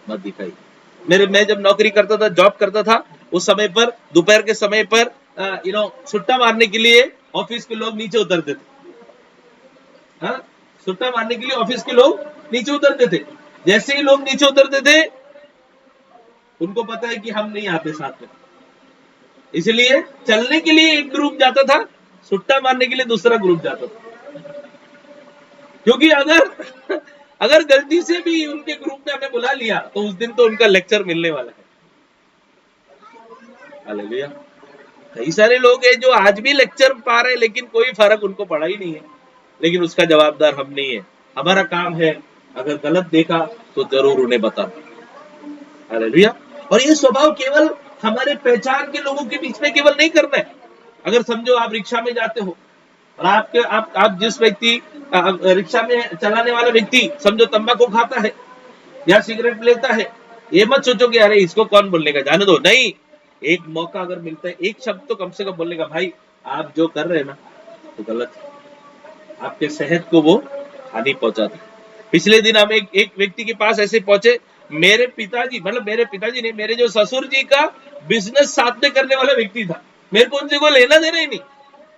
Speaker 4: मत दिखाइए। मैं जब नौकरी करता था, जॉब करता था, उस समय पर दोपहर के समय पर सुट्टा मारने के लिए ऑफिस के लोग नीचे उतरते थे। सुट्टा मारने के लिए ऑफिस के लोग नीचे उतरते थे। जैसे ही लोग नीचे उतरते थे उनको पता है कि हम नहीं आते साथ में, इसलिए चलने के लिए एक ग्रुप जाता था, सुट्टा मारने के लिए दूसरा ग्रुप जाता था। क्योंकि अगर गलती से भी उनके ग्रुप में हमें बुला लिया तो उस दिन तो उनका लेक्चर मिलने वाला है। हालेलुया। कई सारे लोग हैं जो आज भी लेक्चर पा रहे हैं लेकिन कोई फर्क उनको पड़ा ही नहीं है, लेकिन उसका जवाबदार हम नहीं है। हमारा काम है अगर गलत देखा तो जरूर उन्हें बताना। हालेलुया। और ये स्वभाव केवल हमारे पहचान के लोगों के बीच में केवल नहीं करना है। अगर समझो आप रिक्शा में जाते हो और आप जिस व्यक्ति रिक्शा में चलाने वाला व्यक्ति समझो तंबाकू खाता है या सिगरेट लेता है, ये मत सोचो कि अरे इसको कौन बोलने का, जाने दो। नहीं, एक मौका अगर मिलता है, एक शब्द तो कम से कम बोलने का, भाई आप जो कर रहे हैं ना तो गलत है, आपके सेहत को वो हानि पहुंचाता है। पिछले दिन हम एक व्यक्ति के पास ऐसे पहुंचे, मेरे पिताजी नहीं, मेरे जो ससुर जी का बिजनेस साथ में करने वाला व्यक्ति था। मेरे को उनसे कोई लेना देना ही नहीं,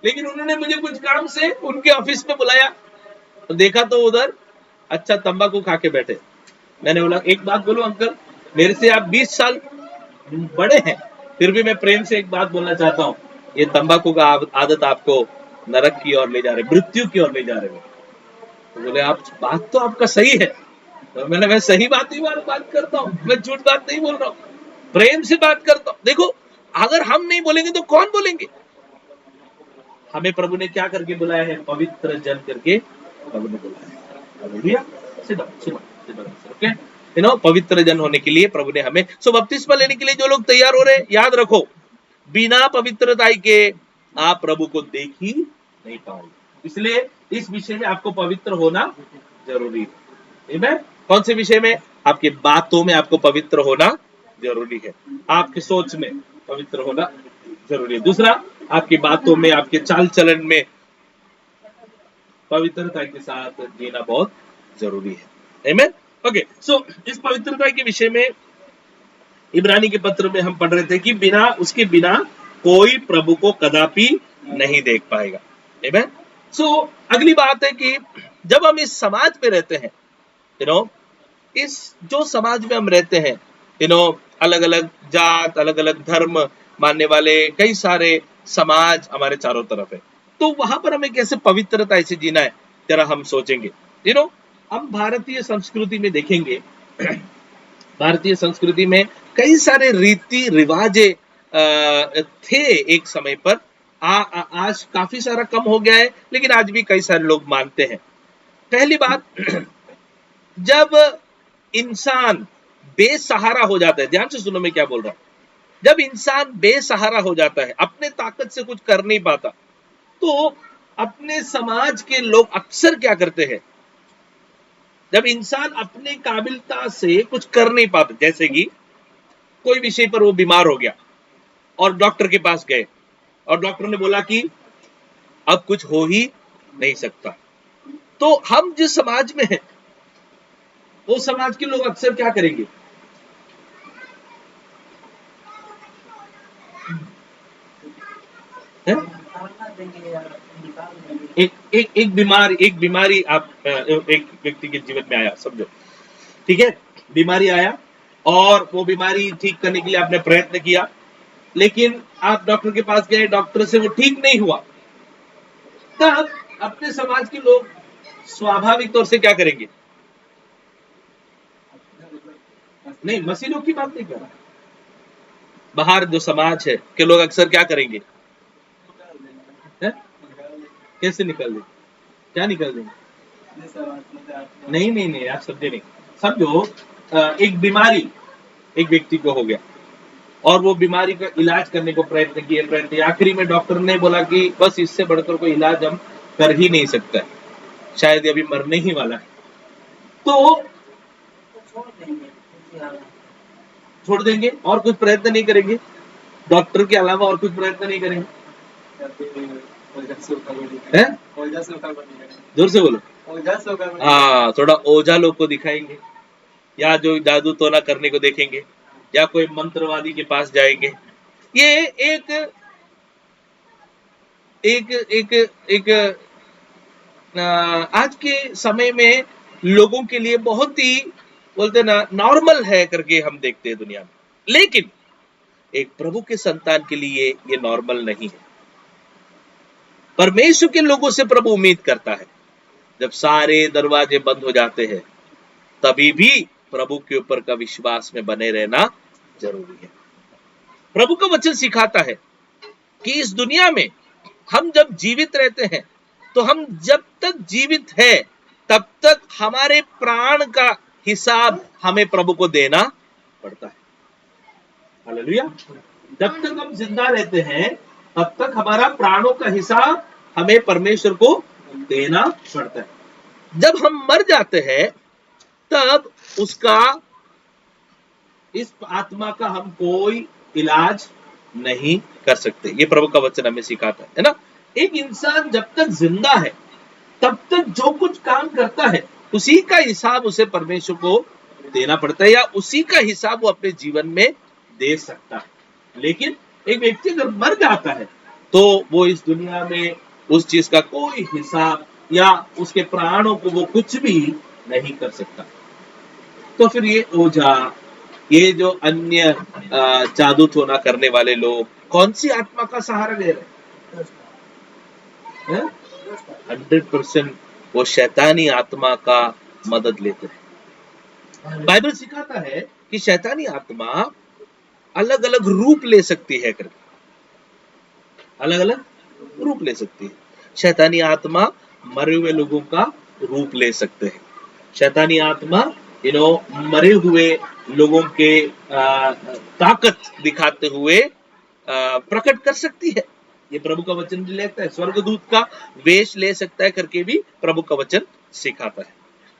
Speaker 4: लेकिन उन्होंने मुझे कुछ काम से उनके ऑफिस में बुलाया, तो देखा तो उधर अच्छा तंबाकू खा के बैठे। मैंने बोला एक बात बोलो अंकल, मेरे से आप 20 साल बड़े हैं, फिर भी मैं प्रेम से एक बात बोलना चाहता हूँ, ये तंबाकू का आदत आपको नरक की ओर ले जा रहे, मृत्यु की ओर ले जा रहे हो। तो बोले आप बात तो आपका सही है। तो मैं सही बात ही बात करता हूँ, मैं झूठ बात नहीं बोल रहा हूँ, प्रेम से बात करता हूँ। देखो अगर हम नहीं बोलेंगे तो कौन बोलेंगे? हमें प्रभु ने क्या करके बुलाया है? पवित्र जन करके प्रभु ने बुलाया है। हालेलुया। ओके, पवित्र जन होने के लिए प्रभु ने हमें, सो बपतिस्मा लेने के लिए जो लोग तैयार हो रहे हैं, याद रखो बिना पवित्रता के आप प्रभु को देख ही नहीं पाओगे, इसलिए इस विषय में आपको पवित्र होना जरूरी है। कौन से विषय में? आपकी बातों में आपको पवित्र होना जरूरी है, आपकी सोच में पवित्र होना जरूरी है। दूसरा, आपकी बातों में, आपके चाल चलन में पवित्रता के साथ जीना बहुत जरूरी है। आमीन। ओके, सो इस पवित्रता के विषय में इब्रानी के पत्र में हम पढ़ रहे थे कि उसके बिना कोई प्रभु को कदापि नहीं देख पाएगा। आमीन। सो अगली बात है कि जब हम इस समाज में रहते हैं, इस जो समाज में हम रहते हैं, अलग अलग जात, अलग अलग धर्म मानने वाले कई सारे समाज हमारे चारों तरफ है, तो वहां पर हमें कैसे पवित्रता से जीना है, जरा हम सोचेंगे। हम भारतीय संस्कृति में देखेंगे, भारतीय संस्कृति में कई सारे रीति रिवाजे थे एक समय पर। आज काफी सारा कम हो गया है, लेकिन आज भी कई सारे लोग मानते हैं। पहली बात, जब इंसान बेसहारा हो जाता है, ध्यान से सुनो मैं क्या बोल रहा हूं, जब इंसान बेसहारा हो जाता है, अपने ताकत से कुछ कर नहीं पाता, तो अपने समाज के लोग अक्सर क्या करते हैं, जब इंसान अपने काबिलता से कुछ कर नहीं पाता, जैसे कि कोई विषय पर वो बीमार हो गया और डॉक्टर के पास गए और डॉक्टर ने बोला कि अब कुछ हो ही नहीं सकता, तो हम जिस समाज में हैं वो समाज के लोग अक्सर क्या करेंगे, एक बीमारी आप एक व्यक्ति के जीवन में आया, समझो, ठीक है, बीमारी आया और वो बीमारी ठीक करने के लिए आपने प्रयत्न किया, लेकिन आप डॉक्टर के पास गए, डॉक्टर से वो ठीक नहीं हुआ, तब अपने समाज के लोग स्वाभाविक तौर से क्या करेंगे, नहीं मसीहों की बात नहीं कर रहा, बाहर जो समाज है के लोग अक्सर क्या करेंगे, है? कैसे निकल देंगे, क्या निकल देंगे, नहीं आप समझे नहीं, समझो एक बीमारी एक व्यक्ति को हो गया और वो बीमारी का इलाज करने को प्रयत्न किए, आखिरी में डॉक्टर ने बोला कि बस इससे बढ़कर कोई इलाज हम कर ही नहीं सकता, शायद अभी मरने ही वाला है, तो छोड़ देंगे और कुछ प्रयत्न नहीं करेंगे, डॉक्टर के अलावा और कुछ प्रयत्न नहीं करेंगे, जोर से बोलो, हाँ, थोड़ा ओझा लोग को दिखाएंगे, या जो जादू टोना करने को देखेंगे, या कोई मंत्रवादी के पास जाएंगे। ये एक एक एक एक आज के समय में लोगों के लिए बहुत ही बोलते ना नॉर्मल है करके हम देखते हैं दुनिया में, लेकिन एक प्रभु के संतान के लिए ये नॉर्मल नहीं है। परमेश्वर के लोगों से प्रभु उम्मीद करता है, जब सारे दरवाजे बंद हो जाते हैं तभी भी प्रभु के ऊपर का विश्वास में बने रहना जरूरी है। प्रभु का वचन सिखाता है कि इस दुनिया में हम जब जीवित रहते हैं, तो हम जब तक जीवित है तब तक हमारे प्राण का हिसाब हमें प्रभु को देना पड़ता है। हालेलुया। जब तक हम जिंदा रहते हैं तब तक हमारा प्राणों का हिसाब हमें परमेश्वर को देना पड़ता है। जब हम मर जाते हैं तब उसका, इस आत्मा का हम कोई इलाज नहीं कर सकते। ये प्रभु का वचन हमें सिखाता है ना। एक इंसान जब तक जिंदा है तब तक जो कुछ काम करता है उसी का हिसाब उसे परमेश्वर को देना पड़ता है, या उसी का हिसाब वो अपने जीवन में दे सकता है। लेकिन एक व्यक्ति अगर मर जाता है तो वो इस दुनिया में उस चीज का कोई हिसाब या उसके प्राणों को वो कुछ भी नहीं कर सकता। तो फिर ये ओझा, ये जो अन्य जादू टोना करने वाले लोग कौन सी आत्मा का सहारा ले रहे हैं? 100% वो शैतानी आत्मा का मदद लेते हैं। बाइबल सिखाता है कि शैतानी आत्मा अलग अलग रूप ले सकती है करके, अलग अलग रूप ले सकती है। शैतानी आत्मा मरे हुए लोगों का रूप ले सकते हैं। शैतानी आत्मा मरे हुए लोगों के ताकत दिखाते हुए प्रकट कर सकती है। ये प्रभु का वचन भी लेता है। स्वर्गदूत का वेश ले सकता है करके भी प्रभु का वचन सिखाता है।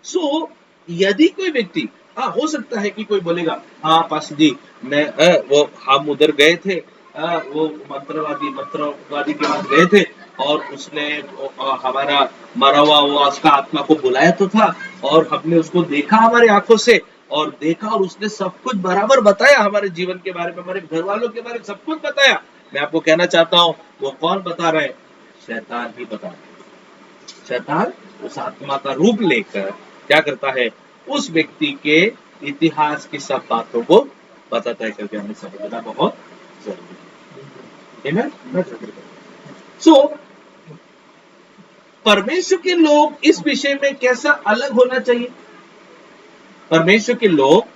Speaker 4: सो यदि कोई व्यक्ति, हाँ हो सकता है कि कोई बोलेगा हाँ पास जी मैं वो हम उधर गए थे, वो मंत्रवादी के पास गए थे और उसने हमारा मरा हुआ वो उसका आत्मा को बुलाया तो था और हमने उसको देखा हमारी आंखों से और देखा और उसने सब कुछ बराबर बताया हमारे जीवन के बारे में, हमारे घर वालों के बारे में सब कुछ बताया। मैं आपको कहना चाहता हूँ वो कौन बता रहे हैं? शैतान ही बता रहा है। शैतान उस आत्मा का रूप लेकर क्या करता है? उस व्यक्ति के इतिहास की सब बातों को बताता है करके हमें समझना बहुत जरूरी है। सो परमेश्वर के लोग इस विषय में कैसा अलग होना चाहिए? परमेश्वर के लोग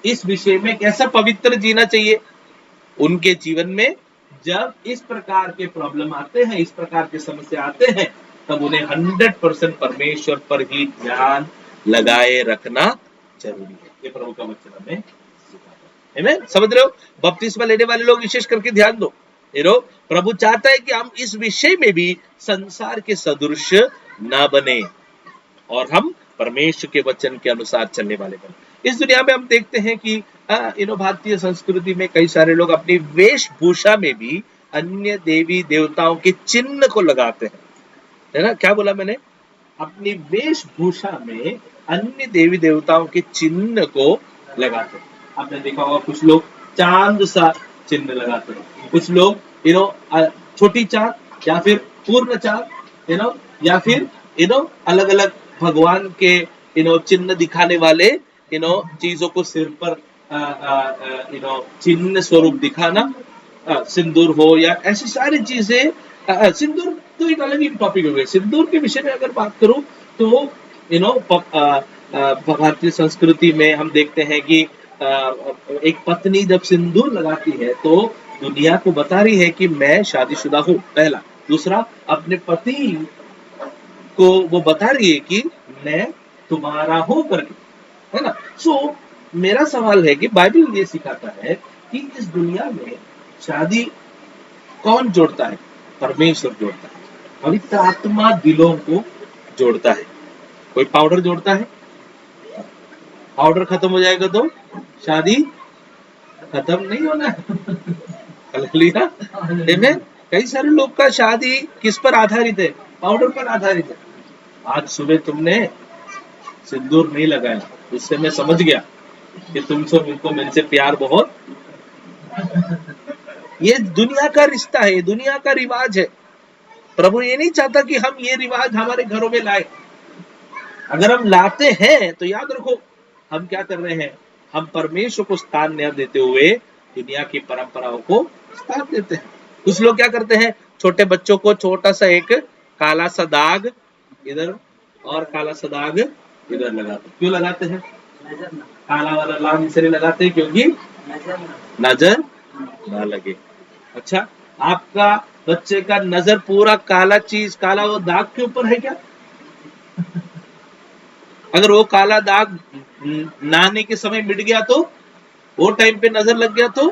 Speaker 4: इस विषय में कैसा पवित्र जीना चाहिए? उनके जीवन में जब इस प्रकार के प्रॉब्लम आते हैं, इस प्रकार के समस्या आते हैं, तब उन्हें 100% परमेश्वर पर ही ध्यान लगाए रखना जरूरी है। ये प्रभु का वचन हमें सिखाता है। आमीन? समझ रहे हो? बपतिस्मा लेने वाले लोग विशेष करके ध्यान दो। प्रभु चाहता है कि हम इस विषय में भी संसार के सदृश ना बने और हम परमेश्वर के वचन के अनुसार चलने वाले बने। इस दुनिया में हम देखते हैं कि भारतीय संस्कृति में कई सारे लोग अपनी वेशभूषा में भी अन्य देवी देवताओं के चिन्ह को लगाते हैं, है ना? क्या बोला मैंने? अपनी वेशभूषा में अन्य देवी देवताओं के चिन्ह को लगाते हैं। आपने देखा होगा कुछ लोग चांद सा चिन्ह लगाते हैं, कुछ लोग छोटी चांद या फिर पूर्ण चांद, या फिर अलग अलग भगवान के चिन्ह दिखाने वाले चीजों को सिर पर चिन्ह स्वरूप दिखाना, सिंदूर हो या ऐसी सारी चीजें। सिंदूर तो एक अलग ही टॉपिक हो गया। सिंदूर के विषय में अगर बात करूं तो भारतीय संस्कृति में हम देखते हैं कि एक पत्नी जब सिंदूर लगाती है तो दुनिया को बता रही है कि मैं शादीशुदा हूं, पहला। दूसरा, अपने पति को वो बता रही है कि मैं तुम्हारा हूं करके, है ना? सो मेरा सवाल है कि बाइबल ये सिखाता है कि इस दुनिया में शादी कौन जोड़ता है? परमेश्वर जोड़ता है। पवित्र आत्मा दिलों को जोड़ता है। कोई पाउडर जोड़ता है? पाउडर खत्म हो जाएगा तो शादी खत्म नहीं होना है। हालेलुया। आमीन। कई सारे लोग का शादी किस पर आधारित है? पाउडर पर आधारित है। आज सुबह तुमने सिंदूर नहीं लगाया, उससे मैं समझ गया कि तुमको मेरे से प्यार बहुत। ये दुनिया का रिश्ता है, दुनिया का रिवाज है। प्रभु ये नहीं चाहता कि हम ये रिवाज हमारे घरों में लाए। अगर हम लाते हैं तो याद रखो हम क्या कर रहे हैं? हम परमेश्वर को स्थान न देते हुए दुनिया की परंपराओं को स्थान देते हैं। कुछ लोग क्या करते हैं? छोटे बच्चों को छोटा सा एक काला सा दाग इधर और काला सा दाग इधर लगाते। क्यों लगाते हैं? काला वाला लाल इसलिए लगाते हैं क्योंकि नजर ना लगे। अच्छा, आपका बच्चे का नजर पूरा काला चीज, काला वो दाग के ऊपर है क्या? अगर वो काला दाग नहाने के समय मिट गया तो, वो टाइम पे नजर लग गया तो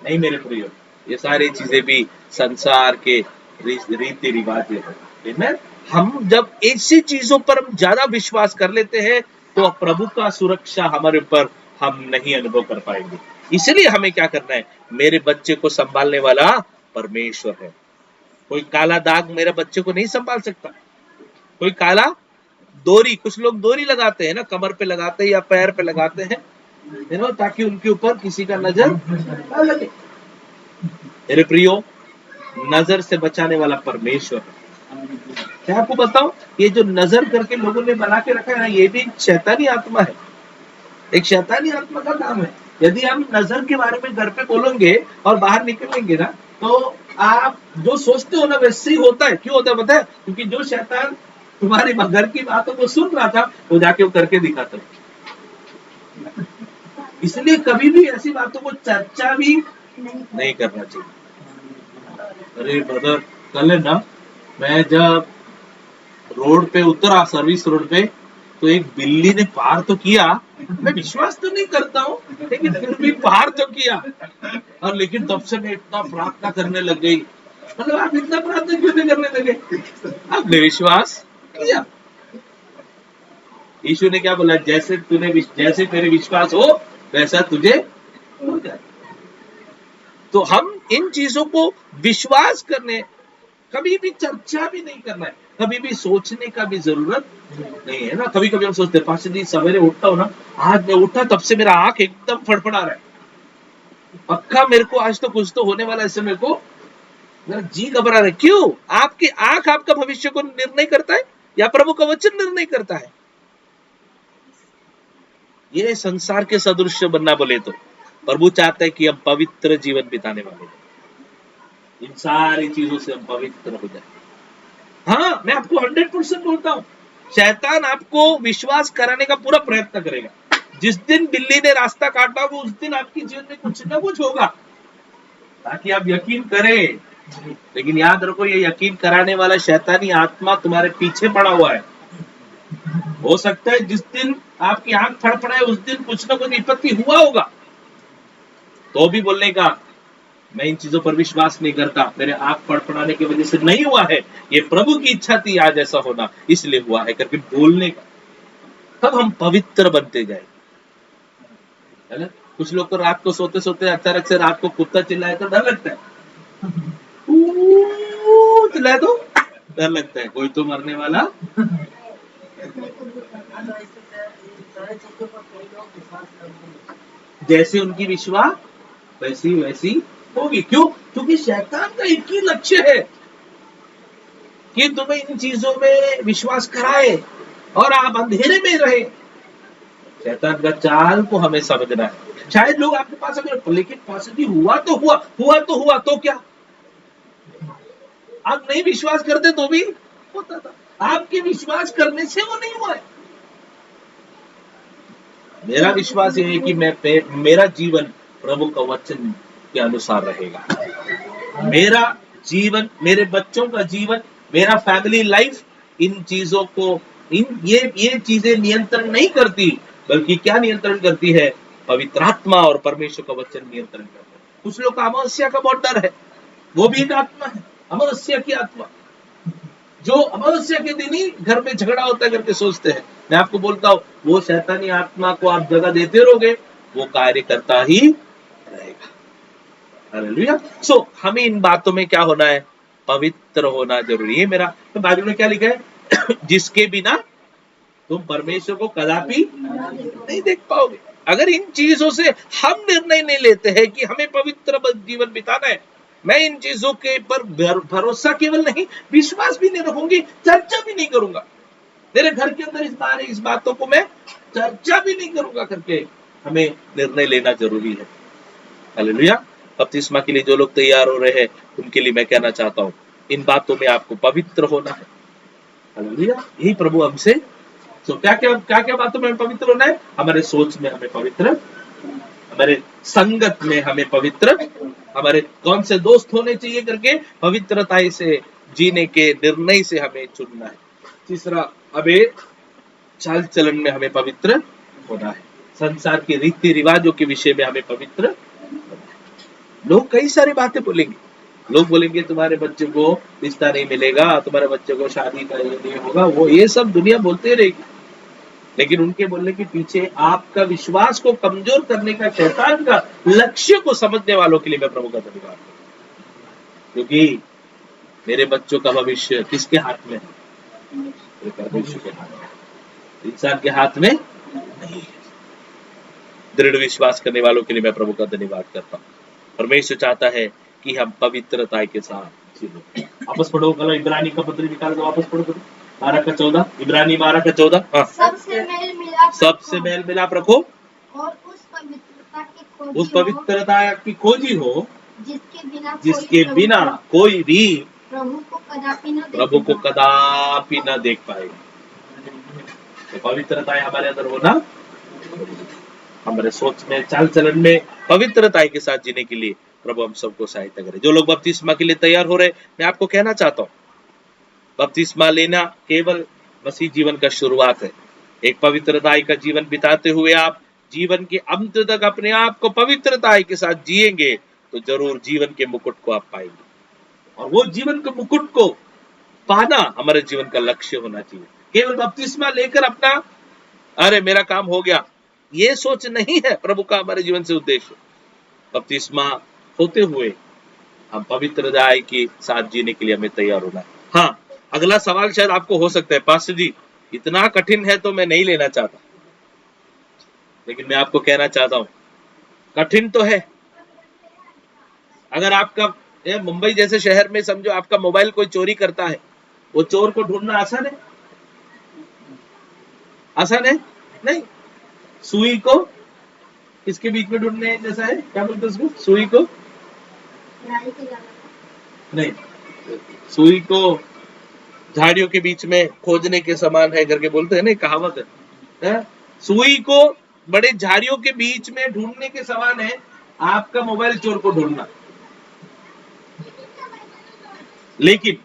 Speaker 4: नहीं मेरे प्रियो। ये सारी चीजें भी संसार के रीति रिवाज है। हम जब ऐसी चीजों पर हम ज्यादा विश्वास कर लेते हैं तो प्रभु का सुरक्षा हमारे ऊपर हम नहीं अनुभव कर पाएंगे। इसलिए हमें क्या करना है? मेरे बच्चे को संभालने वाला परमेश्वर है। कोई काला दाग मेरे बच्चे को नहीं संभाल सकता। कोई काला डोरी, कुछ लोग डोरी लगाते हैं ना, कमर पे लगाते हैं या पैर पे लगाते हैं, ताकि उनके ऊपर किसी का नजर ना लगे। मेरे प्रियो, नजर से बचाने वाला परमेश्वर है। क्या आपको बताऊं, ये जो नजर करके लोगों ने बना के रखा है ना, ये भी एक शैतानी आत्मा है। एक शैतानी आत्मा का काम है। यदि हम नजर के बारे में घर पे बोलेंगे और बाहर निकलेंगे ना, तो आप जो सोचते हो ना वैसे ही होता है। क्यों होता है पता है? क्योंकि जो शैतान तुम्हारी घर की बातों को सुन रहा था वो जाके वो करके दिखाता है। इसलिए कभी भी ऐसी बातों को चर्चा भी नहीं करना चाहिए। अरे ब्रदर, कल है ना, मैं जब रोड पे उतरा, सर्विस रोड पे, तो एक बिल्ली ने पार तो किया। मैं विश्वास तो नहीं करता हूँ, लेकिन फिर भी पार तो किया। और लेकिन तब से मैं इतना प्रार्थना करने लग गई। मतलब आप इतना प्रार्थना क्यों नहीं करने लगे? आपने विश्वास किया। यीशु ने क्या बोला, जैसे तेरे विश्वास हो वैसा तुझे हो जाए। तो हम इन चीजों को विश्वास करने, कभी भी चर्चा भी नहीं करना है, कभी भी सोचने का भी जरूरत नहीं है ना। कभी कभी हम सोचते हैं, पास्टर जी सवेरे उठता हूं ना, आज मैं उठा तब से मेरा आंख एकदम फड़फड़ा रहा है, पक्का मेरे को आज तो कुछ तो होने वाला है, इससे मेरे को मेरा जी घबरा रहा है। क्यों? आपकी आंख आपका भविष्य को निर्णय करता है या प्रभु का वचन निर्णय करता है? ये संसार के सदृश्य बनना बोले तो प्रभु चाहता है कि हम पवित्र जीवन बिताने वाले हैं, इन सारी चीजों से हम पवित्र हो जाए। हाँ, मैं आपको 100% बोलता हूं, शैतान आपको विश्वास कराने का पूरा प्रयत्न करेगा। जिस दिन बिल्ली ने रास्ता काटा वो उस दिन आपके जीवन में कुछ ना कुछ होगा ताकि आप यकीन करें। लेकिन याद रखो, ये यकीन कराने वाला शैतानी आत्मा तुम्हारे पीछे पड़ा हुआ है। हो सकता है जिस दिन आपकी आंख फड़फड़ाए उस दिन कुछ ना कुछ विपत्ति हुआ होगा, तो भी बोलने का मैं इन चीजों पर विश्वास नहीं करता, मेरे आंख फड़फड़ाने की वजह से नहीं हुआ है, ये प्रभु की इच्छा थी आज ऐसा होना इसलिए हुआ है करके बोलने का। तब हम पवित्र बनते जाएंगे, है ना। कुछ लोग तो रात को सोते सोते अचानक से रात को कुत्ता चिल्लाए तो डर लगता है, चिल्लाए तो डर लगता है, कोई तो मरने वाला।
Speaker 2: सारी चीजों पर कई लोग विश्वास करते हैं।
Speaker 4: जैसे उनकी विश्वास वैसी होगी। क्यों? क्योंकि शैतान का एक ही लक्ष्य है कि तुम्हें इन चीजों में विश्वास कराए और आप अंधेरे में रहे। शैतान का चाल को हमें समझना है। शायद लोग आपके पास अगर, लेकिन पास जी हुआ तो क्या, आप नहीं विश्वास करते तो भी होता था, आपके विश्वास करने से वो नहीं हुआ है। मेरा विश्वास ये है कि मेरा जीवन प्रभु का वचन के अनुसार रहेगा। मेरा जीवन, मेरे बच्चों का जीवन, मेरा फैमिली लाइफ इन चीजों को, ये चीजें नियंत्रण नहीं करती, बल्कि क्या नियंत्रण करती है? पवित्र आत्मा और परमेश्वर का वचन नियंत्रण करता है। कुछ लोग का अमावस्या का बहुत डर है, वो भी एक आत्मा है, अमावस्या की आत्मा, जो अमावस्या के दिन ही घर में झगड़ा होता है करके सोचते हैं। मैं आपको बोलता हूं, वो शैतानी आत्मा को आप जगह देते रहोगे, वो कार्य करता ही रहेगा। हालेलुया। सो हमें इन बातों में क्या होना है? पवित्र होना जरूरी है। मेरा तो बाइबल में क्या लिखा है? जिसके बिना तुम परमेश्वर को कदापि नहीं देख पाओगे। अगर इन चीजों से हम निर्णय नहीं लेते हैं कि हमें पवित्र जीवन बिताना है, मैं इन चीजों के पर भरोसा केवल नहीं, विश्वास भी नहीं रखूंगी, चर्चा भी नहीं करूंगा, मेरे घर के अंदर इस बातों को मैं चर्चा भी नहीं करूंगा करके हमें निर्णय लेना जरूरी है। हालेलुया। बपतिस्मा के लिए जो लोग तैयार हो रहे हैं उनके लिए मैं कहना चाहता हूं, इन बातों में आपको पवित्र होना है। हालेलुया। यही प्रभु हमसे, तो क्या क्या बातों में पवित्र होना है? हमारे सोच में हमें पवित्र, हमारे संगत में हमें पवित्र, हमारे कौन से दोस्त होने चाहिए करके पवित्रता से जीने के निर्णय से हमें चुनना है। तीसरा, अबे चाल चलन में हमें पवित्र होना है। संसार के रीति रिवाजों के विषय में हमें पवित्र होना है। लोग कई सारी बातें बोलेंगे, लोग बोलेंगे तुम्हारे बच्चे को रिश्ता नहीं मिलेगा, तुम्हारे बच्चे को शादी का ये नहीं होगा, वो ये सब दुनिया बोलते रहेगी, लेकिन उनके बोलने के पीछे आपका विश्वास को कमजोर करने का शैतान का लक्ष्य को समझने वालों के लिए मैं प्रभु का धन्यवाद करता हूं। क्योंकि मेरे बच्चों का भविष्य किसके हाथ में है? परमेश्वर के हाथ में, इंसान के हाथ में नहीं है। दृढ़ विश्वास करने वालों के लिए मैं प्रभु का धन्यवाद करता हूँ। परमेश्वर चाहता है कि हम पवित्रता के साथ जीवन। वापस पढ़ो, कल इब्रानी का पत्र निकाल दो, वापस पढ़ो 12:14, इब्रानी 12:14। हाँ, सबसे मेल मिलाप रखो
Speaker 5: और उस
Speaker 4: पवित्रता की खोजी हो
Speaker 5: जिसके बिना
Speaker 4: कोई भी
Speaker 5: प्रभु को
Speaker 4: कदापि न देख पाएगा। तो पवित्रता हमारे अंदर होना, हमारे सोच में, चाल चलन में पवित्रता के साथ जीने के लिए प्रभु हम सबको सहायता करे। जो लोग बपतिस्मा के लिए तैयार हो रहे, मैं आपको कहना चाहता हूँ, बपतिस्मा लेना केवल मसीह जीवन का शुरुआत है। एक पवित्रता का जीवन बिताते हुए आप जीवन के अंत तक अपने आप को पवित्रता के साथ जिएंगे तो जरूर जीवन के मुकुट को आप पाएंगे। और वो जीवन के मुकुट को पाना हमारे जीवन का लक्ष्य होना चाहिए। केवल बपतिस्मा लेकर अपना अरे मेरा काम हो गया, ये सोच नहीं है प्रभु का हमारे जीवन से उद्देश्य। बपतिस्मा होते हुए हम पवित्रताई के साथ जीने के लिए हमें तैयार होना है। हाँ, अगला सवाल शायद आपको हो सकता है, पास्टर जी इतना कठिन है तो मैं नहीं लेना चाहता। लेकिन मैं आपको कहना चाहता हूं, कठिन तो है। अगर आपका मुंबई जैसे शहर में समझो आपका मोबाइल कोई चोरी करता है, वो चोर को ढूंढना आसान है? आसान है? नहीं। सुई को इसके बीच में ढूंढने जैसा है, क्या बोलते हैं उसको, सुई को नहीं, सुई को झाड़ियों के बीच में खोजने के समान है करके बोलते हैं ना, कहावत है? सुई को बड़े झाड़ियों के बीच में ढूंढने के समान है आपका मोबाइल चोर को ढूंढना। लेकिन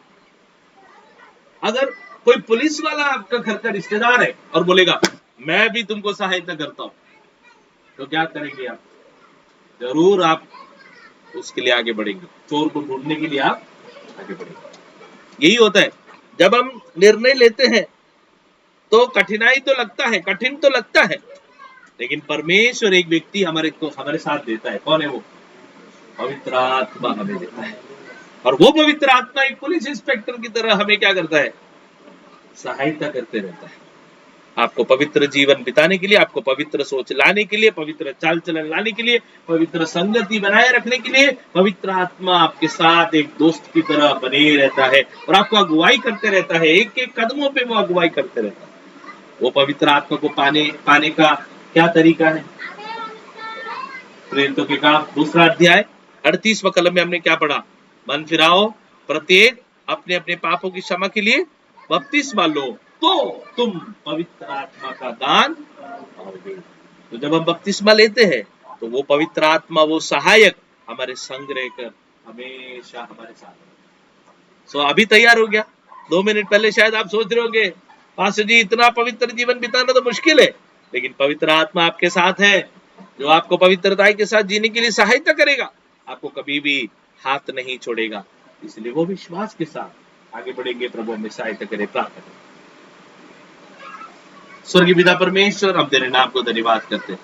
Speaker 4: अगर कोई पुलिस वाला आपका घर का रिश्तेदार है और बोलेगा मैं भी तुमको सहायता करता हूं, तो क्या करेंगे आप? जरूर आप उसके लिए आगे बढ़ेंगे, चोर को ढूंढने के लिए आप आगे बढ़ेंगे। यही होता है, जब हम निर्णय लेते हैं तो कठिनाई तो लगता है, कठिन तो लगता है, लेकिन परमेश्वर एक व्यक्ति हमारे साथ देता है। कौन है वो? पवित्र आत्मा हमें देता है। और वो पवित्र आत्मा एक पुलिस इंस्पेक्टर की तरह हमें क्या करता है? सहायता करते रहता है। आपको पवित्र जीवन बिताने के लिए, आपको पवित्र सोच लाने के लिए, पवित्र चाल चलन लाने के लिए, पवित्र संगति बनाए रखने के लिए पवित्र आत्मा आपके साथ एक दोस्त की तरह बने रहता है और आपको अगुवाई करते रहता है। एक एक कदमों पे वो अगुवाई करते रहता है। वो पवित्र आत्मा को पाने का क्या तरीका है? प्रेरितों के काम 2 अध्याय 38वां कलम में हमने क्या पढ़ा? मन फिराओ, प्रत्येक अपने अपने पापों की क्षमा के लिए बपतिस्मा लो, तो तुम पवित्र आत्मा का दान पाओगे। तो जब हम बपतिस्मा लेते हैं तो वो पवित्र आत्मा, वो सहायक हमारे संग रहकर हमेशा हमारे साथ। सो अभी तैयार हो गया? 2 मिनट पहले शायद आप सोच रहे होंगे पास्टर जी इतना पवित्र जीवन बिताना तो मुश्किल है, लेकिन पवित्र आत्मा आपके साथ है जो आपको पवित्रताई के साथ जीने के लिए सहायता करेगा, आपको कभी भी हाथ नहीं छोड़ेगा। इसलिए वो विश्वास के साथ आगे बढ़ेंगे। प्रभु हमें सहायता करे, प्रार्थना करें। स्वर्गीय पिता परमेश्वर, हम तेरे नाम को धन्यवाद करते हैं।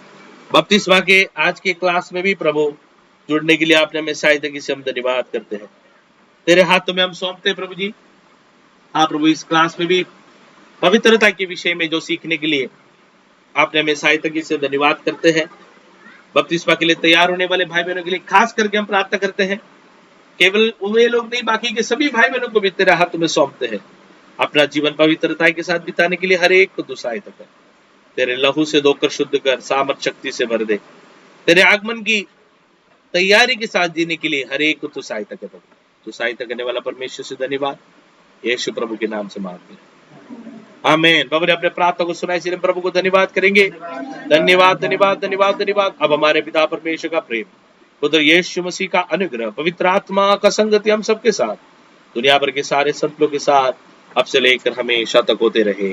Speaker 4: बपतिस्मा के आज के क्लास में भी प्रभु जुड़ने के लिए आपने हमें सहायता की, से हम धन्यवाद करते हैं। तेरे हाथों में हम सौंपते हैं प्रभु जी। हाँ प्रभु, इस क्लास में भी पवित्रता के विषय में जो सीखने के लिए आपने हमें सहायता की, से धन्यवाद करते हैं। बपतिस्मा के लिए तैयार होने वाले भाई बहनों के लिए खास करके हम प्रार्थना करते हैं। केवल वे लोग नहीं, बाकी के सभी भाई बहनों को भी तेरे हाथों में सौंपते हैं। अपना जीवन पवित्रता के साथ बिताने के लिए हर एक को तू सहायता कर। तेरे लहू से धोकर शुद्ध कर, सामर्थ शक्ति से भर दे। तेरे आगमन की तैयारी के साथ जीने के लिए हर एक को तू सहायता कर। तू सहायता करने वाला परमेश्वर से धन्यवाद, यीशु प्रभु के नाम से मांगते हैं, आमीन। प्रभु ने अपने प्रार्थना को सुना, इसलिए प्रभु को धन्यवाद करेंगे। धन्यवाद धन्यवाद धन्यवाद धन्यवाद। अब हमारे पिता परमेश्वर का प्रेम, पुत्र यीशु मसीह का अनुग्रह, पवित्र आत्मा का संगति हम सबके साथ, दुनिया भर के सारे संतों के साथ अब से लेकर हमेशा तक होते रहे।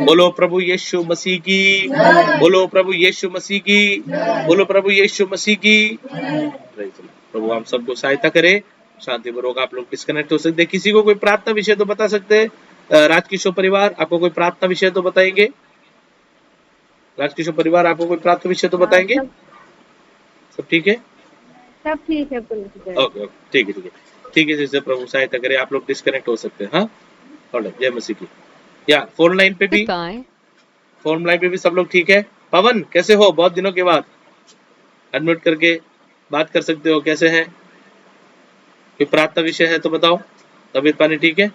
Speaker 4: बोलो प्रभु यीशु मसीह की, बोलो प्रभु यीशु मसीह की, बोलो प्रभु यीशु मसीह की। प्रभु हम सबको सहायता करे। शांतिपूर्वक आप लोग डिस्कनेक्ट हो सकते हैं। किसी को कोई प्रार्थना विषय तो बता सकते हैं। राजकिशोर परिवार, आपको कोई प्रार्थना विषय तो बताएंगे? राजकिशोर परिवार, आपको कोई प्रार्थना विषय तो बताएंगे? सब ठीक है?
Speaker 6: सब ठीक है।
Speaker 4: ओके, ठीक है ठीक है ठीक है। जैसे प्रभु सहायता करे, आप लोग डिस्कनेक्ट हो सकते हैं। हाँ, जय मसीह की। या फोन लाइन पे भी, फोन लाइन पे भी सब लोग ठीक है? पवन कैसे हो? बहुत दिनों के बाद अनम्यूट करके बात कर सकते हो। कैसे हैं? कोई प्रार्थना विषय है तो बताओ। तबीयत पानी ठीक है?